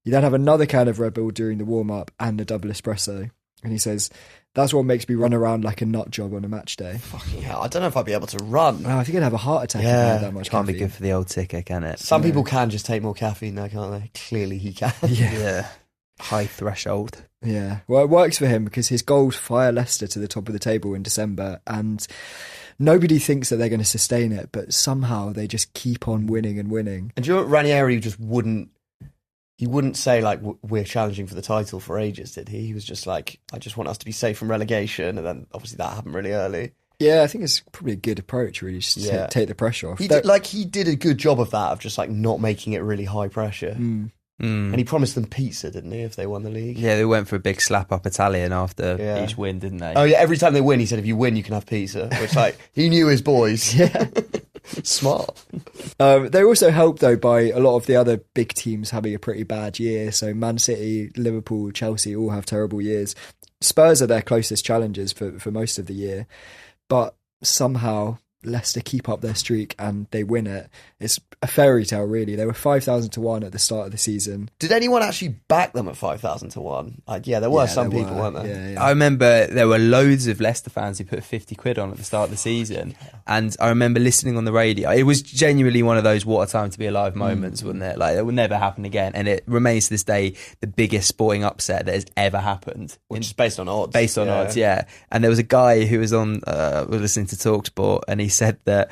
He'd then have another can of Red Bull during the warm-up and a double espresso. And he says, that's what makes me run around like a nut job on a match day. Fucking hell, I don't know if I'd be able to run. Wow, I think I'd have a heart attack if I Yeah. had that much Can't be caffeine. good for the old ticker, can it? Some people can just take more caffeine though, can't they? Clearly he can. Yeah. High threshold. Yeah, well, it works for him because his goals fire Leicester to the top of the table in December, and nobody thinks that they're going to sustain it, but somehow they just keep on winning and winning. And do you know what, Ranieri just wouldn't say like we're challenging for the title for ages, did he? He was just like, I just want us to be safe from relegation, and then obviously that happened really early. Yeah, I think it's probably a good approach, really, just to take the pressure off. He did a good job of that, of just like not making it really high pressure. And he promised them pizza, didn't he, if they won the league? Yeah, they went for a big slap up Italian after each win, didn't they? Oh yeah, every time they win, he said, if you win, you can have pizza. Which, like, he knew his boys. Yeah. Smart. They're also helped, though, by a lot of the other big teams having a pretty bad year. So Man City, Liverpool, Chelsea all have terrible years. Spurs are their closest challengers for most of the year. But somehow Leicester keep up their streak and they win it. It's a fairy tale, really. They were 5,000 to 1 at the start of the season. Did anyone actually back them at 5,000 to 1? There were some people, weren't there? Yeah. I remember there were loads of Leicester fans who put 50 quid on at the start of the season. And I remember listening on the radio. It was genuinely one of those what a time to be alive moments, wasn't it? Like, it will never happen again. And it remains to this day the biggest sporting upset that has ever happened. Which is based on odds. Based on odds, yeah. And there was a guy who was on, was listening to TalkSport, and he said that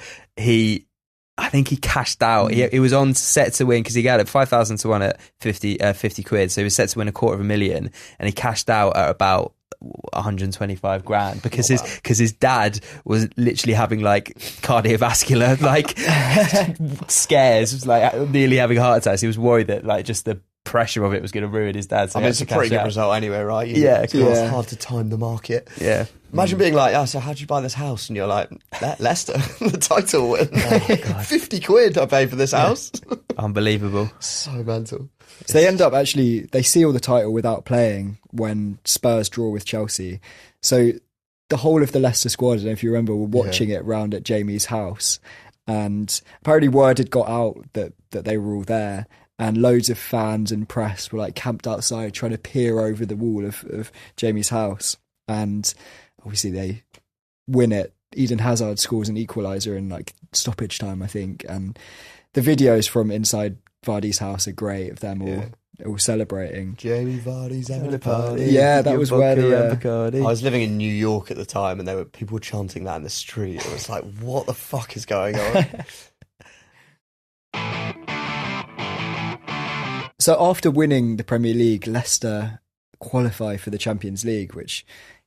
I think he cashed out. He was on set to win because he got it 5,000 to 1 at 50 quid. So he was set to win $250,000, and he cashed out at about 125 grand because his dad was literally having like cardiovascular like scares, like nearly having heart attacks. He was worried that like just the pressure of it was going to ruin his dad. So it's a pretty good result anyway, right? It's hard to time the market. Yeah. Imagine being like, so how'd you buy this house? And you're like, Leicester, the title win. 50 quid I paid for this house. Unbelievable. So mental. So they end up they seal the title without playing when Spurs draw with Chelsea. So the whole of the Leicester squad, I don't know if you remember, were watching it round at Jamie's house. And apparently word had got out that they were all there. And loads of fans and press were like camped outside trying to peer over the wall of Jamie's house. And obviously they win it. Eden Hazard scores an equaliser in like stoppage time, I think. And the videos from inside Vardy's house are great of them all celebrating. Jamie Vardy's having a party. Yeah, that was where I was living in New York at the time, and people were chanting that in the street. It was like, what the fuck is going on? So after winning the Premier League, Leicester qualify for the Champions League, which,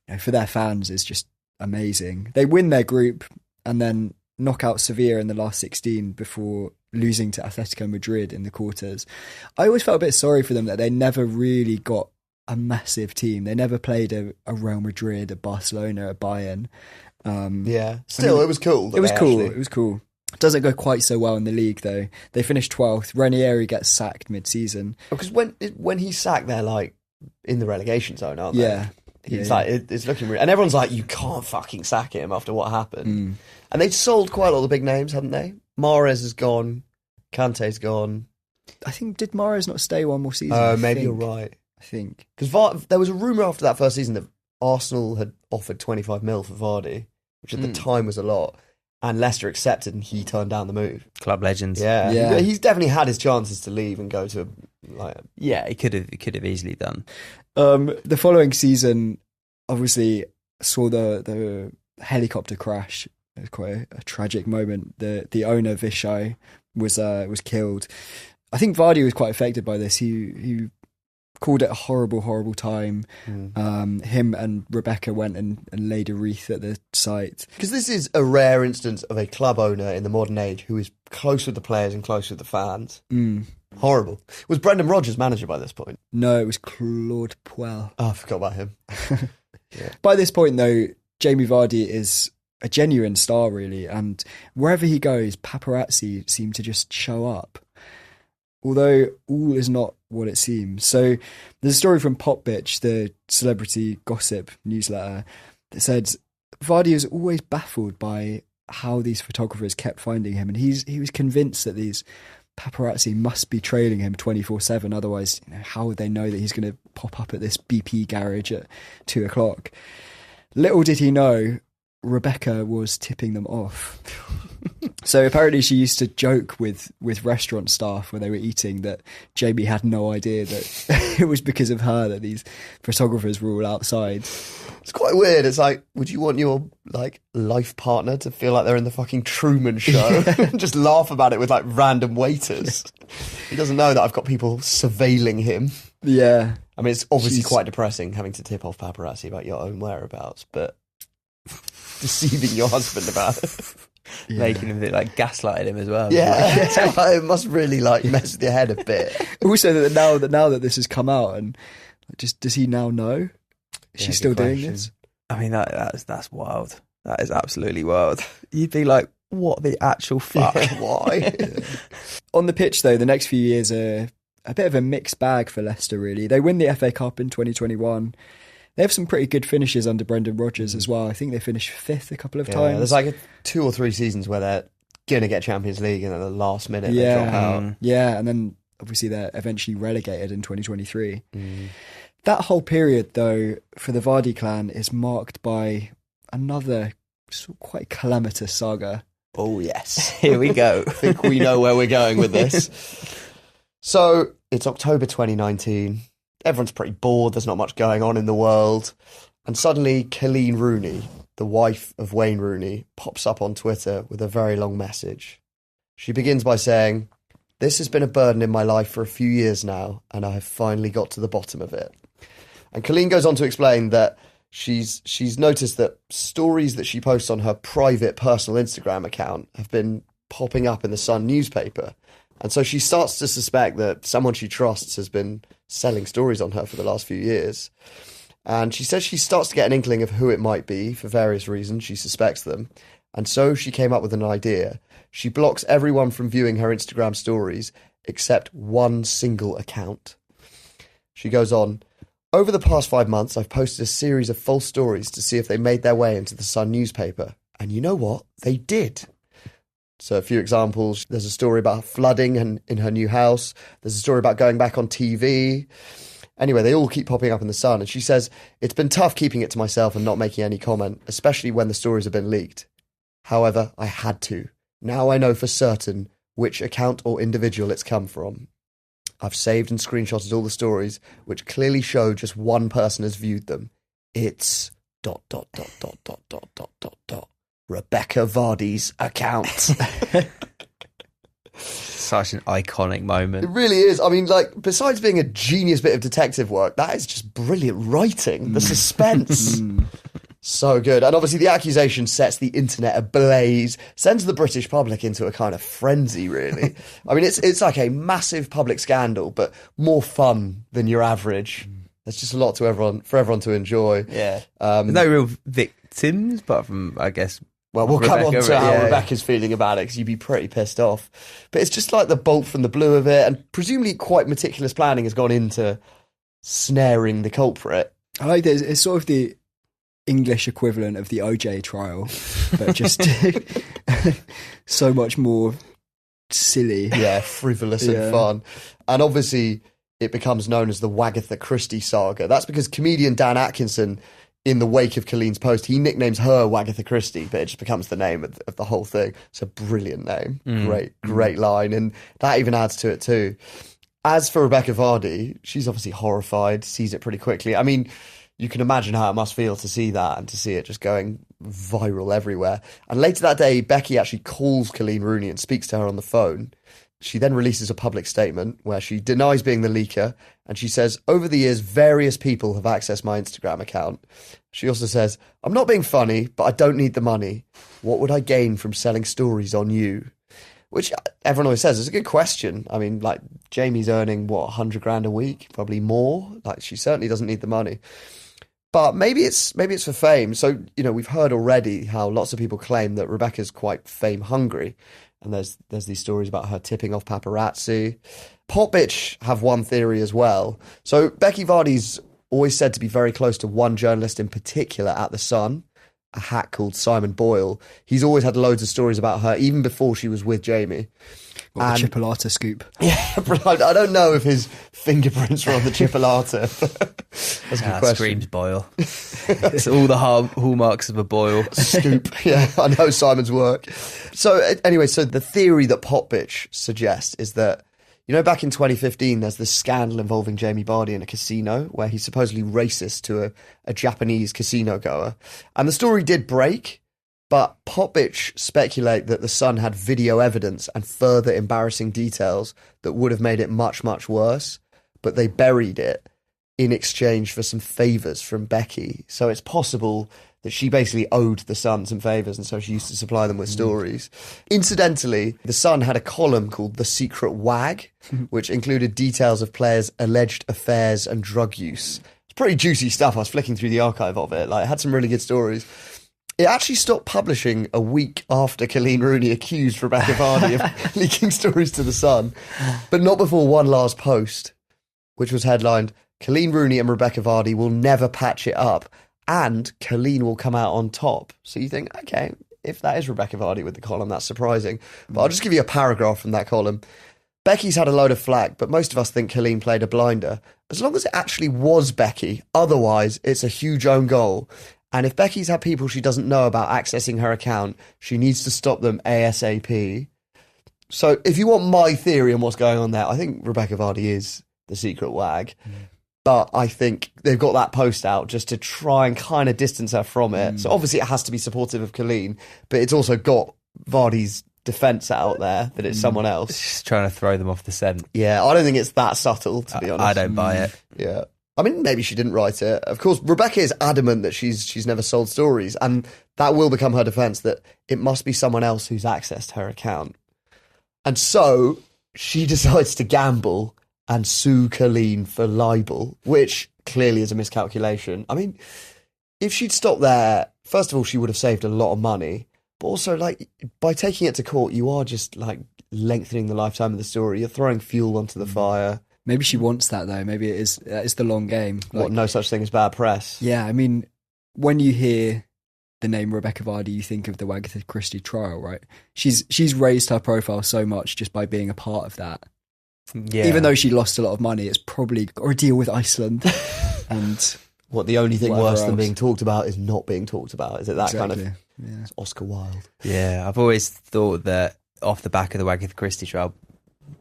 you know, for their fans is just amazing. They win their group and then knock out Sevilla in the last 16 before losing to Atletico Madrid in the quarters. I always felt a bit sorry for them that they never really got a massive team. They never played a Real Madrid, a Barcelona, a Bayern. Still, it was cool. It was cool. It doesn't go quite so well in the league, though. They finished 12th. Ranieri gets sacked mid-season. Because when he's sacked, they're like in the relegation zone, aren't they? Yeah. It's looking real. And everyone's like, you can't fucking sack him after what happened. And they've sold quite a lot of the big names, haven't they? Mahrez is gone. Kante's gone. I think, did Mahrez not stay one more season? Maybe you're right. I think. Because there was a rumour after that first season that Arsenal had offered 25 mil for Vardy, which at the time was a lot. And Leicester accepted, and he turned down the move. Club legends. Yeah. He's definitely had his chances to leave and go to he could have easily done. The following season, obviously, saw the helicopter crash. It was quite a tragic moment. The owner Vishay was killed. I think Vardy was quite affected by this. He called it a horrible, horrible time. Him and Rebecca went and laid a wreath at the site. Because this is a rare instance of a club owner in the modern age who is close with the players and close with the fans. Horrible. Was Brendan Rodgers manager by this point? No, it was Claude Puel. Oh, I forgot about him. By this point, though, Jamie Vardy is a genuine star, really. And wherever he goes, paparazzi seem to just show up. Although all is not what it seems. So there's a story from Pop Bitch, the celebrity gossip newsletter, that said Vardy was always baffled by how these photographers kept finding him, and he was convinced that these paparazzi must be trailing him 24/7. Otherwise, how would they know that he's going to pop up at this BP garage at 2:00? Little did he know, Rebecca was tipping them off. So apparently she used to joke with restaurant staff when they were eating that Jamie had no idea that it was because of her that these photographers were all outside. It's quite weird. It's like, would you want your life partner to feel like they're in the fucking Truman Show? Just laugh about it with random waiters. He doesn't know that I've got people surveilling him. Yeah. I mean, it's obviously quite depressing having to tip off paparazzi about your own whereabouts, but deceiving your husband about it. Making him like gaslighting him as well. Yeah, it must really like mess with your head a bit. Also, that now that this has come out, and just does he now know? Is she still doing this? I mean, that's wild. That is absolutely wild. You'd be like, what the actual fuck? Why? On the pitch, though, the next few years are a bit of a mixed bag for Leicester, really. They win the FA Cup in 2021. They have some pretty good finishes under Brendan Rodgers as well. I think they finished 5th a couple of times. There's like 2 or 3 seasons where they're going to get Champions League and at the last minute they drop out. Yeah, and then obviously they're eventually relegated in 2023. That whole period, though, for the Vardy clan is marked by another sort of quite calamitous saga. Oh, yes. Here we go. I think we know where we're going with this. So, it's October 2019. Everyone's pretty bored. There's not much going on in the world. And suddenly, Colleen Rooney, the wife of Wayne Rooney, pops up on Twitter with a very long message. She begins by saying, "This has been a burden in my life for a few years now, and I have finally got to the bottom of it." And Colleen goes on to explain that she's noticed that stories that she posts on her private personal Instagram account have been popping up in the Sun newspaper. And so she starts to suspect that someone she trusts has been selling stories on her for the last few years. And she says she starts to get an inkling of who it might be for various reasons. She suspects them. And so she came up with an idea. She blocks everyone from viewing her Instagram stories except one single account. She goes on, "Over the past 5 months, I've posted a series of false stories to see if they made their way into the Sun newspaper. And you know what? They did." So a few examples. There's a story about flooding in her new house. There's a story about going back on TV. Anyway, they all keep popping up in the Sun. And she says, "It's been tough keeping it to myself and not making any comment, especially when the stories have been leaked. However, I had to. Now I know for certain which account or individual it's come from. I've saved and screenshotted all the stories, which clearly show just one person has viewed them. It's ... Rebecca Vardy's account." Such an iconic moment. It really is. I mean, like, besides being a genius bit of detective work, that is just brilliant writing. The suspense. So good. And obviously the accusation sets the internet ablaze, sends the British public into a kind of frenzy, really. I mean, it's like a massive public scandal, but more fun than your average. There's just a lot for everyone to enjoy. Yeah. No real victims, apart from, I guess... Well, we'll come on to how yeah. Rebecca's feeling about it, because you'd be pretty pissed off. But it's just like the bolt from the blue of it, and presumably quite meticulous planning has gone into snaring the culprit. I like that. It's sort of the English equivalent of the OJ trial, but just so much more silly. Yeah, frivolous and fun. And obviously, it becomes known as the Wagatha Christie saga. That's because comedian Dan Atkinson, in the wake of Colleen's post, he nicknames her Wagatha Christie, but it just becomes the name of the whole thing. It's a brilliant name. Great line. And that even adds to it too. As for Rebecca Vardy, she's obviously horrified, sees it pretty quickly. I mean, you can imagine how it must feel to see that and to see it just going viral everywhere. And later that day, Becky actually calls Colleen Rooney and speaks to her on the phone. She then releases a public statement where she denies being the leaker, and she says, "Over the years, various people have accessed my Instagram account." She also says, "I'm not being funny, but I don't need the money. What would I gain from selling stories on you?" Which everyone always says is a good question. I mean, like, Jamie's earning, what, 100 grand a week? Probably more. Like, she certainly doesn't need the money. But maybe it's for fame. So, you know, we've heard already how lots of people claim that Rebecca's quite fame hungry. And there's these stories about her tipping off paparazzi. Popbitch have one theory as well. So Becky Vardy's always said to be very close to one journalist in particular at The Sun, a hack called Simon Boyle. He's always had loads of stories about her, even before she was with Jamie. The Chipolata scoop. Yeah, I don't know if his fingerprints were on the Chipolata. That's a good question. Screams Boyle. It's all the hallmarks of a Boyle. Scoop. Yeah, I know Simon's work. So anyway, so the theory that Popbitch suggests is that, you know, back in 2015, there's this scandal involving Jamie Vardy in a casino where he's supposedly racist to a Japanese casino goer. And the story did break, but Popbitch speculate that The Sun had video evidence and further embarrassing details that would have made it much, much worse. But they buried it in exchange for some favours from Becky. So it's possible that she basically owed The Sun some favours, and so she used to supply them with stories. Incidentally, The Sun had a column called The Secret Wag, which included details of players' alleged affairs and drug use. It's pretty juicy stuff. I was flicking through the archive of it. Like, it had some really good stories. It actually stopped publishing a week after Colleen Rooney accused Rebecca Vardy of leaking stories to The Sun, but not before one last post, which was headlined, Colleen Rooney and Rebecca Vardy will never patch it up, and Colleen will come out on top. So you think, okay, if that is Rebecca Vardy with the column, that's surprising. But I'll just give you a paragraph from that column. Becky's had a load of flack, but most of us think Colleen played a blinder. As long as it actually was Becky, otherwise it's a huge own goal. And if Becky's had people she doesn't know about accessing her account, she needs to stop them ASAP. So if you want my theory on what's going on there, I think Rebecca Vardy is the secret wag. But I think they've got that post out just to try and kind of distance her from it. So obviously it has to be supportive of Colleen, but it's also got Vardy's defence out there that it's someone else. Just trying to throw them off the scent. Yeah, I don't think it's that subtle, to be honest. I don't buy it. Yeah. I mean, maybe she didn't write it. Of course, Rebecca is adamant that she's never sold stories, and that will become her defence, that it must be someone else who's accessed her account. And so she decides to gamble and sue Colleen for libel, which clearly is a miscalculation. I mean, if she'd stopped there, first of all, she would have saved a lot of money, but also, like, by taking it to court, you are just, like, lengthening the lifetime of the story. You're throwing fuel onto the fire. Maybe she wants that, though. Maybe it's the long game. Like, What, no such thing as bad press? Yeah, I mean, when you hear the name Rebecca Vardy, you think of the Wagatha Christie trial, right? She's raised her profile so much just by being a part of that. Yeah. Even though she lost a lot of money, it's probably got a deal with Iceland. And What, the only thing whatever worse than else. being talked about is not being talked about? Is it that kind of... Exactly, yeah. It's Oscar Wilde. Yeah, I've always thought that off the back of the Wagatha Christie trial,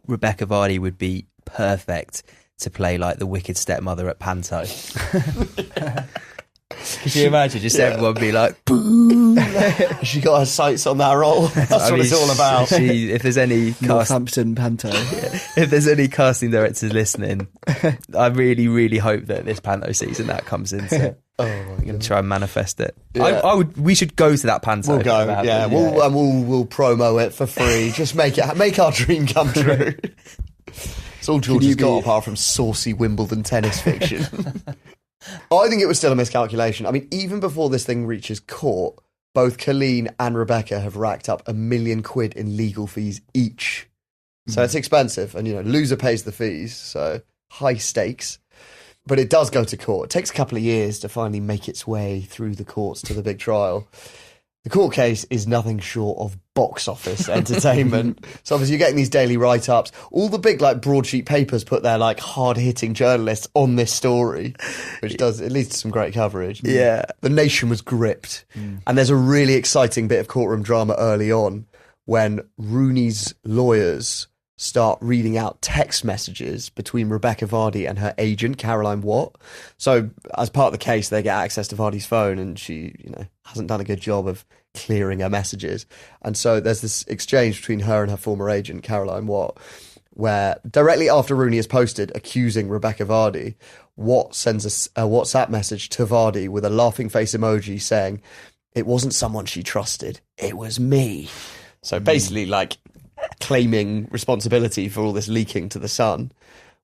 Rebecca Vardy would be perfect to play like the wicked stepmother at Panto. Could you imagine just everyone be like, boo? She got her sights on that role. That's I what mean, it's all about. if there's any Northampton Panto. if there's any casting directors listening, I really, really hope that this Panto season that comes into. I'm going to try and manifest it. Yeah. We should go to that Panto. We'll go. Yeah, we'll promo it for free. Just make our dream come true. It's all George has got apart from saucy Wimbledon tennis fiction. I think it was still a miscalculation. I mean, even before this thing reaches court, both Colleen and Rebecca have racked up £1 million in legal fees each. So it's expensive, and loser pays the fees, so high stakes. But it does go to court. It takes a couple of years to finally make its way through the courts to the big trial. The court case is nothing short of box office entertainment. So obviously you're getting these daily write-ups. All the big broadsheet papers put their hard-hitting journalists on this story, which it leads to some great coverage. Yeah. The nation was gripped. And there's a really exciting bit of courtroom drama early on when Rooney's lawyers start reading out text messages between Rebecca Vardy and her agent, Caroline Watt. So as part of the case, they get access to Vardy's phone, and she, hasn't done a good job of clearing her messages. And so there's this exchange between her and her former agent, Caroline Watt, where directly after Rooney is posted accusing Rebecca Vardy, Watt sends a WhatsApp message to Vardy with a laughing face emoji saying, "It wasn't someone she trusted, it was me." So basically, claiming responsibility for all this leaking to the Sun,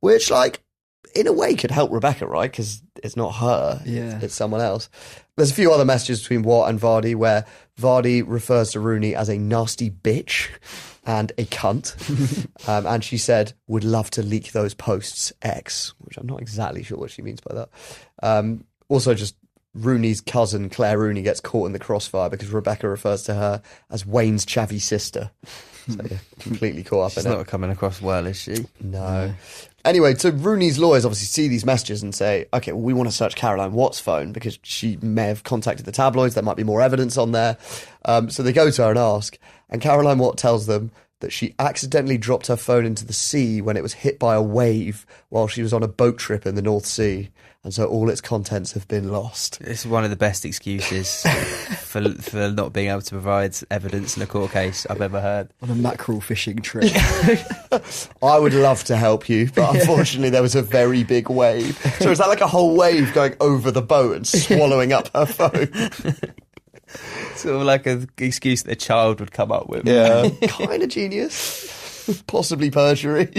which, in a way could help Rebecca, right? Because it's not her, it's someone else. There's a few other messages between Watt and Vardy where Vardy refers to Rooney as a nasty bitch and a cunt. And she said, "Would love to leak those posts, X," which I'm not exactly sure what she means by that. Also, just Rooney's cousin, Claire Rooney, gets caught in the crossfire because Rebecca refers to her as Wayne's chavvy sister. So, completely caught up She's in it. not coming across well, is she? No. Anyway, so Rooney's lawyers obviously see these messages and say, okay, well, we want to search Caroline Watt's phone because she may have contacted the tabloids. There might be more evidence on there. So they go to her and ask. And Caroline Watt tells them that she accidentally dropped her phone into the sea when it was hit by a wave while she was on a boat trip in the North Sea, and so all its contents have been lost. It's one of the best excuses for not being able to provide evidence in a court case I've ever heard. On a mackerel fishing trip. I would love to help you, but unfortunately there was a very big wave. So is that like a whole wave going over the boat and swallowing up her phone? Sort of like an excuse that a child would come up with. Yeah, kind of genius. Possibly perjury.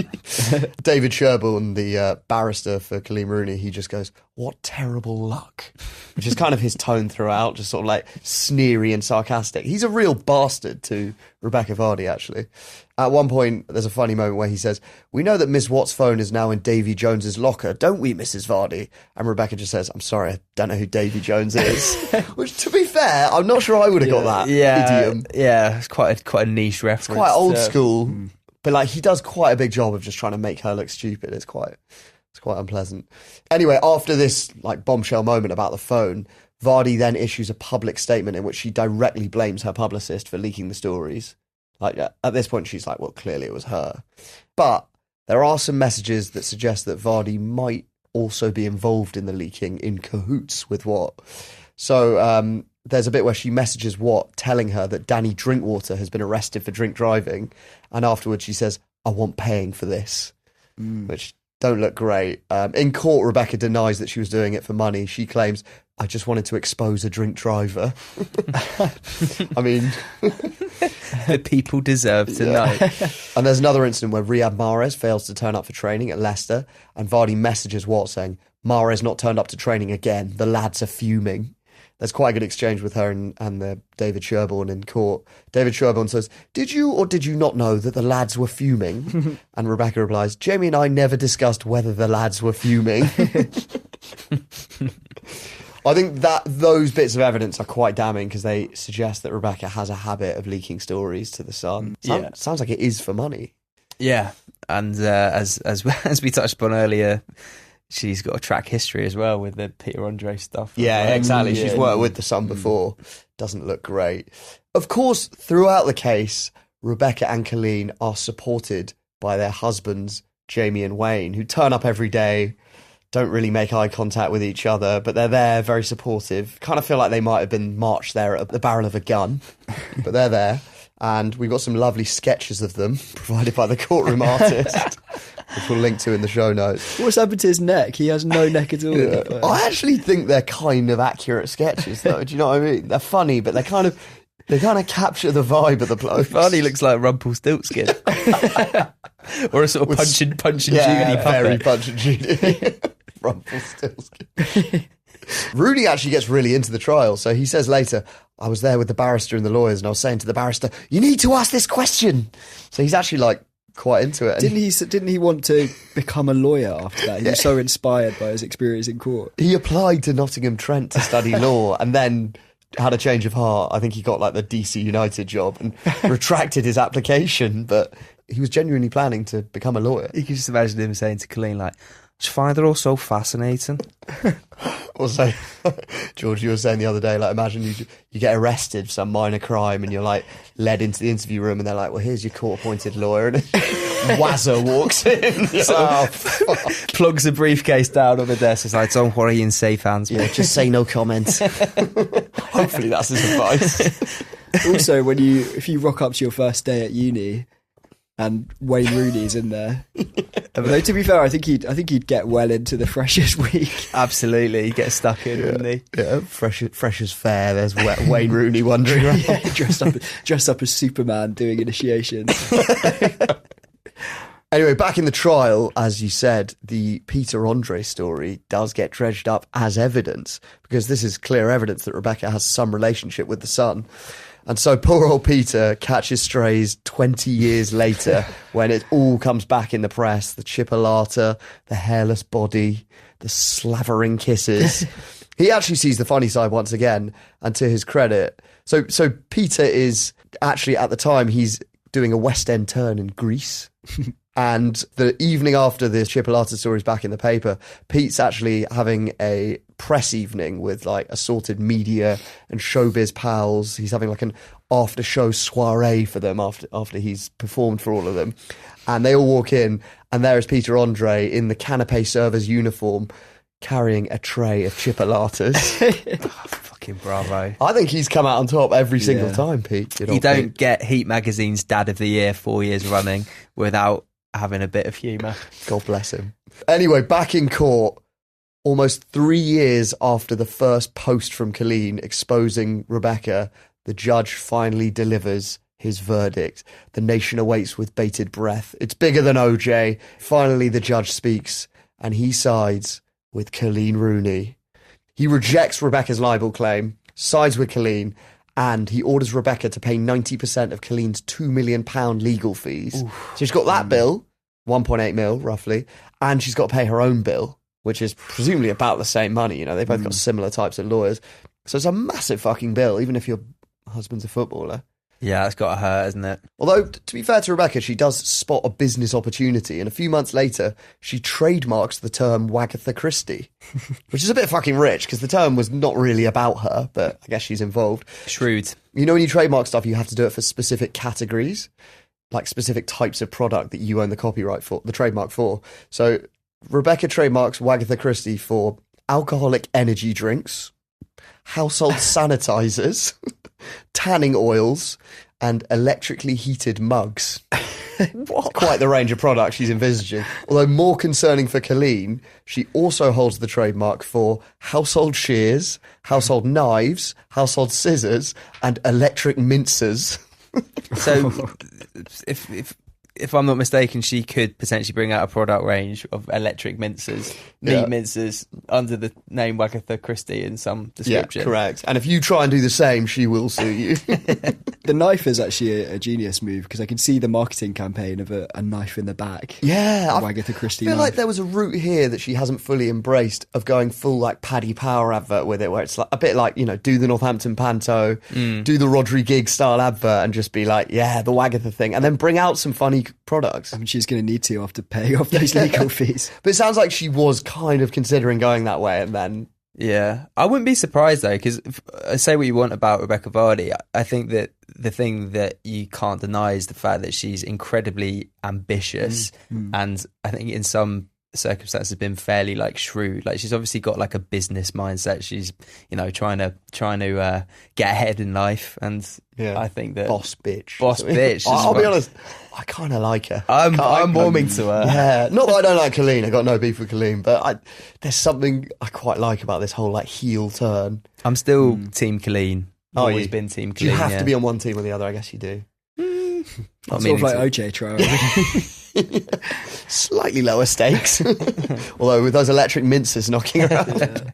David Sherborne, the barrister for Colleen Rooney, he just goes, "What terrible luck," which is kind of his tone throughout, just sort of like sneery and sarcastic. He's a real bastard to Rebecca Vardy, actually. At one point, there's a funny moment where he says, "We know that Miss Watt's phone is now in Davy Jones's locker, don't we, Mrs. Vardy?" And Rebecca just says, "I'm sorry, I don't know who Davy Jones is." Which, to be fair, I'm not sure I would have got that idiom. Yeah, it's quite a niche reference. It's quite old school. But like he does quite a big job of just trying to make her look stupid. It's quite unpleasant. Anyway, after this like bombshell moment about the phone, Vardy then issues a public statement in which she directly blames her publicist for leaking the stories. Like at this point, she's like, well, clearly it was her. But there are some messages that suggest that Vardy might also be involved in the leaking, in cahoots with Watt. So there's a bit where she messages Watt telling her that Danny Drinkwater has been arrested for drink driving. And afterwards she says, "I want paying for this," which don't look great. In court, Rebecca denies that she was doing it for money. She claims, "I just wanted to expose a drink driver." I mean... The people deserve to know. And there's another incident where Riyad Mahrez fails to turn up for training at Leicester, and Vardy messages Watt saying, "Mahrez not turned up to training again. The lads are fuming." There's quite a good exchange with her and the David Sherborne in court. David Sherborne says, "Did you or did you not know that the lads were fuming?" And Rebecca replies, "Jamie and I never discussed whether the lads were fuming." I think that those bits of evidence are quite damning because they suggest that Rebecca has a habit of leaking stories to the Sun. Sounds like it is for money. Yeah, and as we touched upon earlier, she's got a track history as well with the Peter Andre stuff. Yeah, exactly. She's worked with the Sun before. Doesn't look great. Of course, throughout the case, Rebecca and Colleen are supported by their husbands, Jamie and Wayne, who turn up every day, don't really make eye contact with each other, but they're there, very supportive. Kind of feel like they might have been marched there at the barrel of a gun, but they're there. And we've got some lovely sketches of them provided by the courtroom artist, which we'll link to in the show notes. What's happened to his neck? He has no neck at all. Yeah. I actually think they're kind of accurate sketches, though. Do you know what I mean? They're funny, but they kind of capture the vibe of the bloke. Vardy looks like Rumpelstiltskin. Or a sort of Punch and Judy puppet. Very Punch and Judy. Rumpelstiltskin. Rooney actually gets really into the trial, so he says later, "I was there with the barrister and the lawyers, and I was saying to the barrister, 'You need to ask this question.'" So he's actually like quite into it. Didn't he want to become a lawyer after that? He was so inspired by his experience in court. He applied to Nottingham Trent to study law, and then had a change of heart. I think he got like the DC United job and retracted his application, but he was genuinely planning to become a lawyer. You can just imagine him saying to Colleen, like, "I just find it all so fascinating." Also, George, you were saying the other day, like, imagine you get arrested for some minor crime and you're like led into the interview room and they're like, "Well, here's your court-appointed lawyer," and Wazza walks in. Plugs a briefcase down on the desk. It's like, "Don't worry, in safe hands." Yeah, just say no comment. Hopefully that's his advice. Also, if you rock up to your first day at uni and Wayne Rooney's in there. Though, to be fair, I think he'd get well into the freshers week. Absolutely, he'd get stuck in, wouldn't he? Yeah, freshers fair. There's Wayne Rooney wandering around, dressed up as Superman doing initiation. Anyway, back in the trial, as you said, the Peter Andre story does get dredged up as evidence because this is clear evidence that Rebecca has some relationship with the Sun. And so poor old Peter catches strays 20 years later when it all comes back in the press. The chipolata, the hairless body, the slavering kisses. He actually sees the funny side once again, and to his credit. So Peter is actually, at the time, he's doing a West End turn in Greece. And the evening after the chipolata story's back in the paper, Pete's actually having a press evening with like assorted media and showbiz pals. He's having like an after show soiree for them after he's performed for all of them. And they all walk in, and there is Peter Andre in the canapé server's uniform, carrying a tray of chipolatas. Fucking bravo. I think he's come out on top every single time, Pete. You don't get Heat Magazine's Dad of the Year 4 years running without having a bit of humour. God bless him. Anyway, back in court, almost 3 years after the first post from Colleen exposing Rebecca, the judge finally delivers his verdict. The nation awaits with bated breath. It's bigger than OJ. Finally, the judge speaks, and he sides with Colleen Rooney. He rejects Rebecca's libel claim, sides with Colleen, and he orders Rebecca to pay 90% of Colleen's £2 million legal fees. Oof. So she's got that bill, 1.8 mil roughly, and she's got to pay her own bill, which is presumably about the same money. You know, they both got similar types of lawyers. So it's a massive fucking bill, even if your husband's a footballer. Yeah, it's got to hurt, isn't it? Although, to be fair to Rebecca, she does spot a business opportunity, and a few months later, she trademarks the term Wagatha Christie, which is a bit fucking rich, because the term was not really about her, but I guess she's involved. Shrewd. You know, when you trademark stuff, you have to do it for specific categories, like specific types of product that you own the copyright for, the trademark for. So, Rebecca trademarks Wagatha Christie for alcoholic energy drinks, household sanitizers, tanning oils, and electrically heated mugs. Quite the range of products she's envisaging. Although more concerning for Colleen, she also holds the trademark for household shears, household knives, household scissors, and electric mincers. So, if I'm not mistaken, she could potentially bring out a product range of electric mincers, meat mincers, under the name Wagatha Christie in some description. Yeah, correct. And if you try and do the same, she will sue you. The knife is actually a genius move, because I can see the marketing campaign of a knife in the back. Yeah. Wagatha Christie I feel knife. like there was a route here that she hasn't fully embraced of going full like Paddy Power advert with it, where it's like a bit like, you know, do the Northampton Panto, do the Rodri Gig style advert and just be like, yeah, the Wagatha thing, and then bring out some funny products. I mean, she's going to need to after paying off those legal fees. But it sounds like she was kind of considering going that way, and then... Yeah. I wouldn't be surprised, though, because say what you want about Rebecca Vardy, I think that the thing that you can't deny is the fact that she's incredibly ambitious, and I think in some circumstances been fairly like shrewd. Like, she's obviously got like a business mindset. She's, you know, trying to get ahead in life, and I think that boss bitch. I'll be honest, I kind of like her. I'm warming to her. Yeah, not that I don't like Colleen. I got no beef with Colleen, but there's something I quite like about this whole like heel turn. I'm still Team Colleen. Always been Team Colleen. Do you have to be on one team or the other? I guess you do. Sort of like OJ trial. Slightly lower stakes, although with those electric mincers knocking around.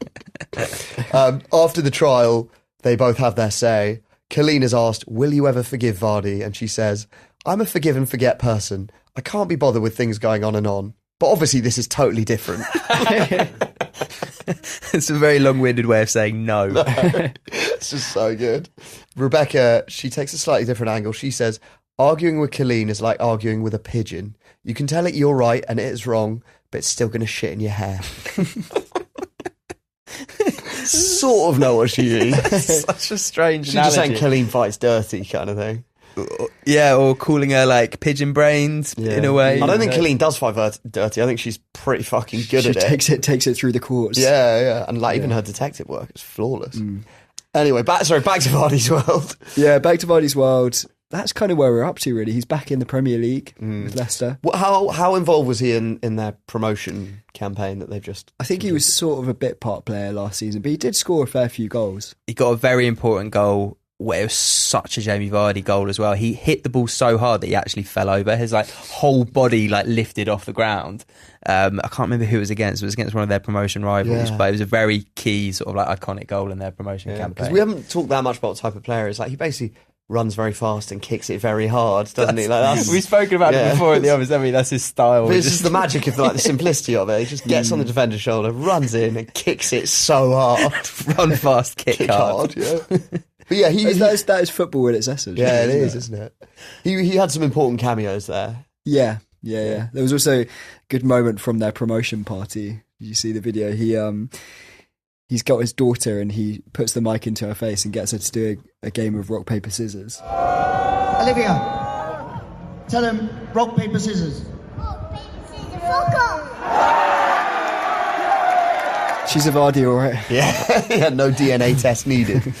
After the trial, they both have their say. Colleen is asked, will you ever forgive Vardy? And she says, I'm a forgive and forget person. I can't be bothered with things going on and on. But obviously this is totally different. It's a very long-winded way of saying no. It's just so good. Rebecca, she takes a slightly different angle. She says, arguing with Colleen is like arguing with a pigeon. You can tell it you're right and it is wrong, but it's still going to shit in your hair. Sort of know what she means. Such a strange She's analogy. just saying Colleen fights dirty kind of thing. Yeah, or calling her like pigeon-brained in a way. I don't think Colleen does fight dirty. I think she's pretty fucking good at it. She takes it through the courts. Yeah. And like even her detective work is flawless. Anyway, back to Vardy's world. Yeah, back to Vardy's world. That's kind of where we're up to, really. He's back in the Premier League with Leicester. How involved was he in their promotion campaign that they've just... I think he was sort of a bit part player last season, but he did score a fair few goals. He got a very important goal where it was such a Jamie Vardy goal as well. He hit the ball so hard that he actually fell over. His like whole body like lifted off the ground. I can't remember who it was against. It was against one of their promotion rivals, but it was a very key sort of like iconic goal in their promotion campaign. Because we haven't talked that much about what type of player is. Like, he basically runs very fast and kicks it very hard, doesn't he? Like, we've spoken about it before in the others, haven't we? That's his style. But it's just the magic of the simplicity of it. He just gets on the defender's shoulder, runs in and kicks it so hard. Run fast, kick hard. Yeah. But yeah, that is football in its essence. Yeah, it is, isn't it? He had some important cameos there. Yeah. There was also a good moment from their promotion party. Did you see the video? he's got his daughter and he puts the mic into her face and gets her to do a game of rock, paper, scissors. Olivia, tell him rock, paper, scissors. Rock, paper, scissors, fuck off! She's a Vardy, all right. Yeah, no DNA test needed.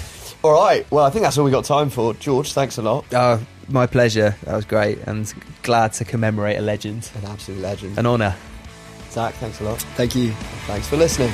All right, well, I think that's all we got time for. George, thanks a lot. Oh, my pleasure. That was great, and glad to commemorate a legend. An absolute legend. An honour. Zach, thanks a lot. Thank you. Thanks for listening.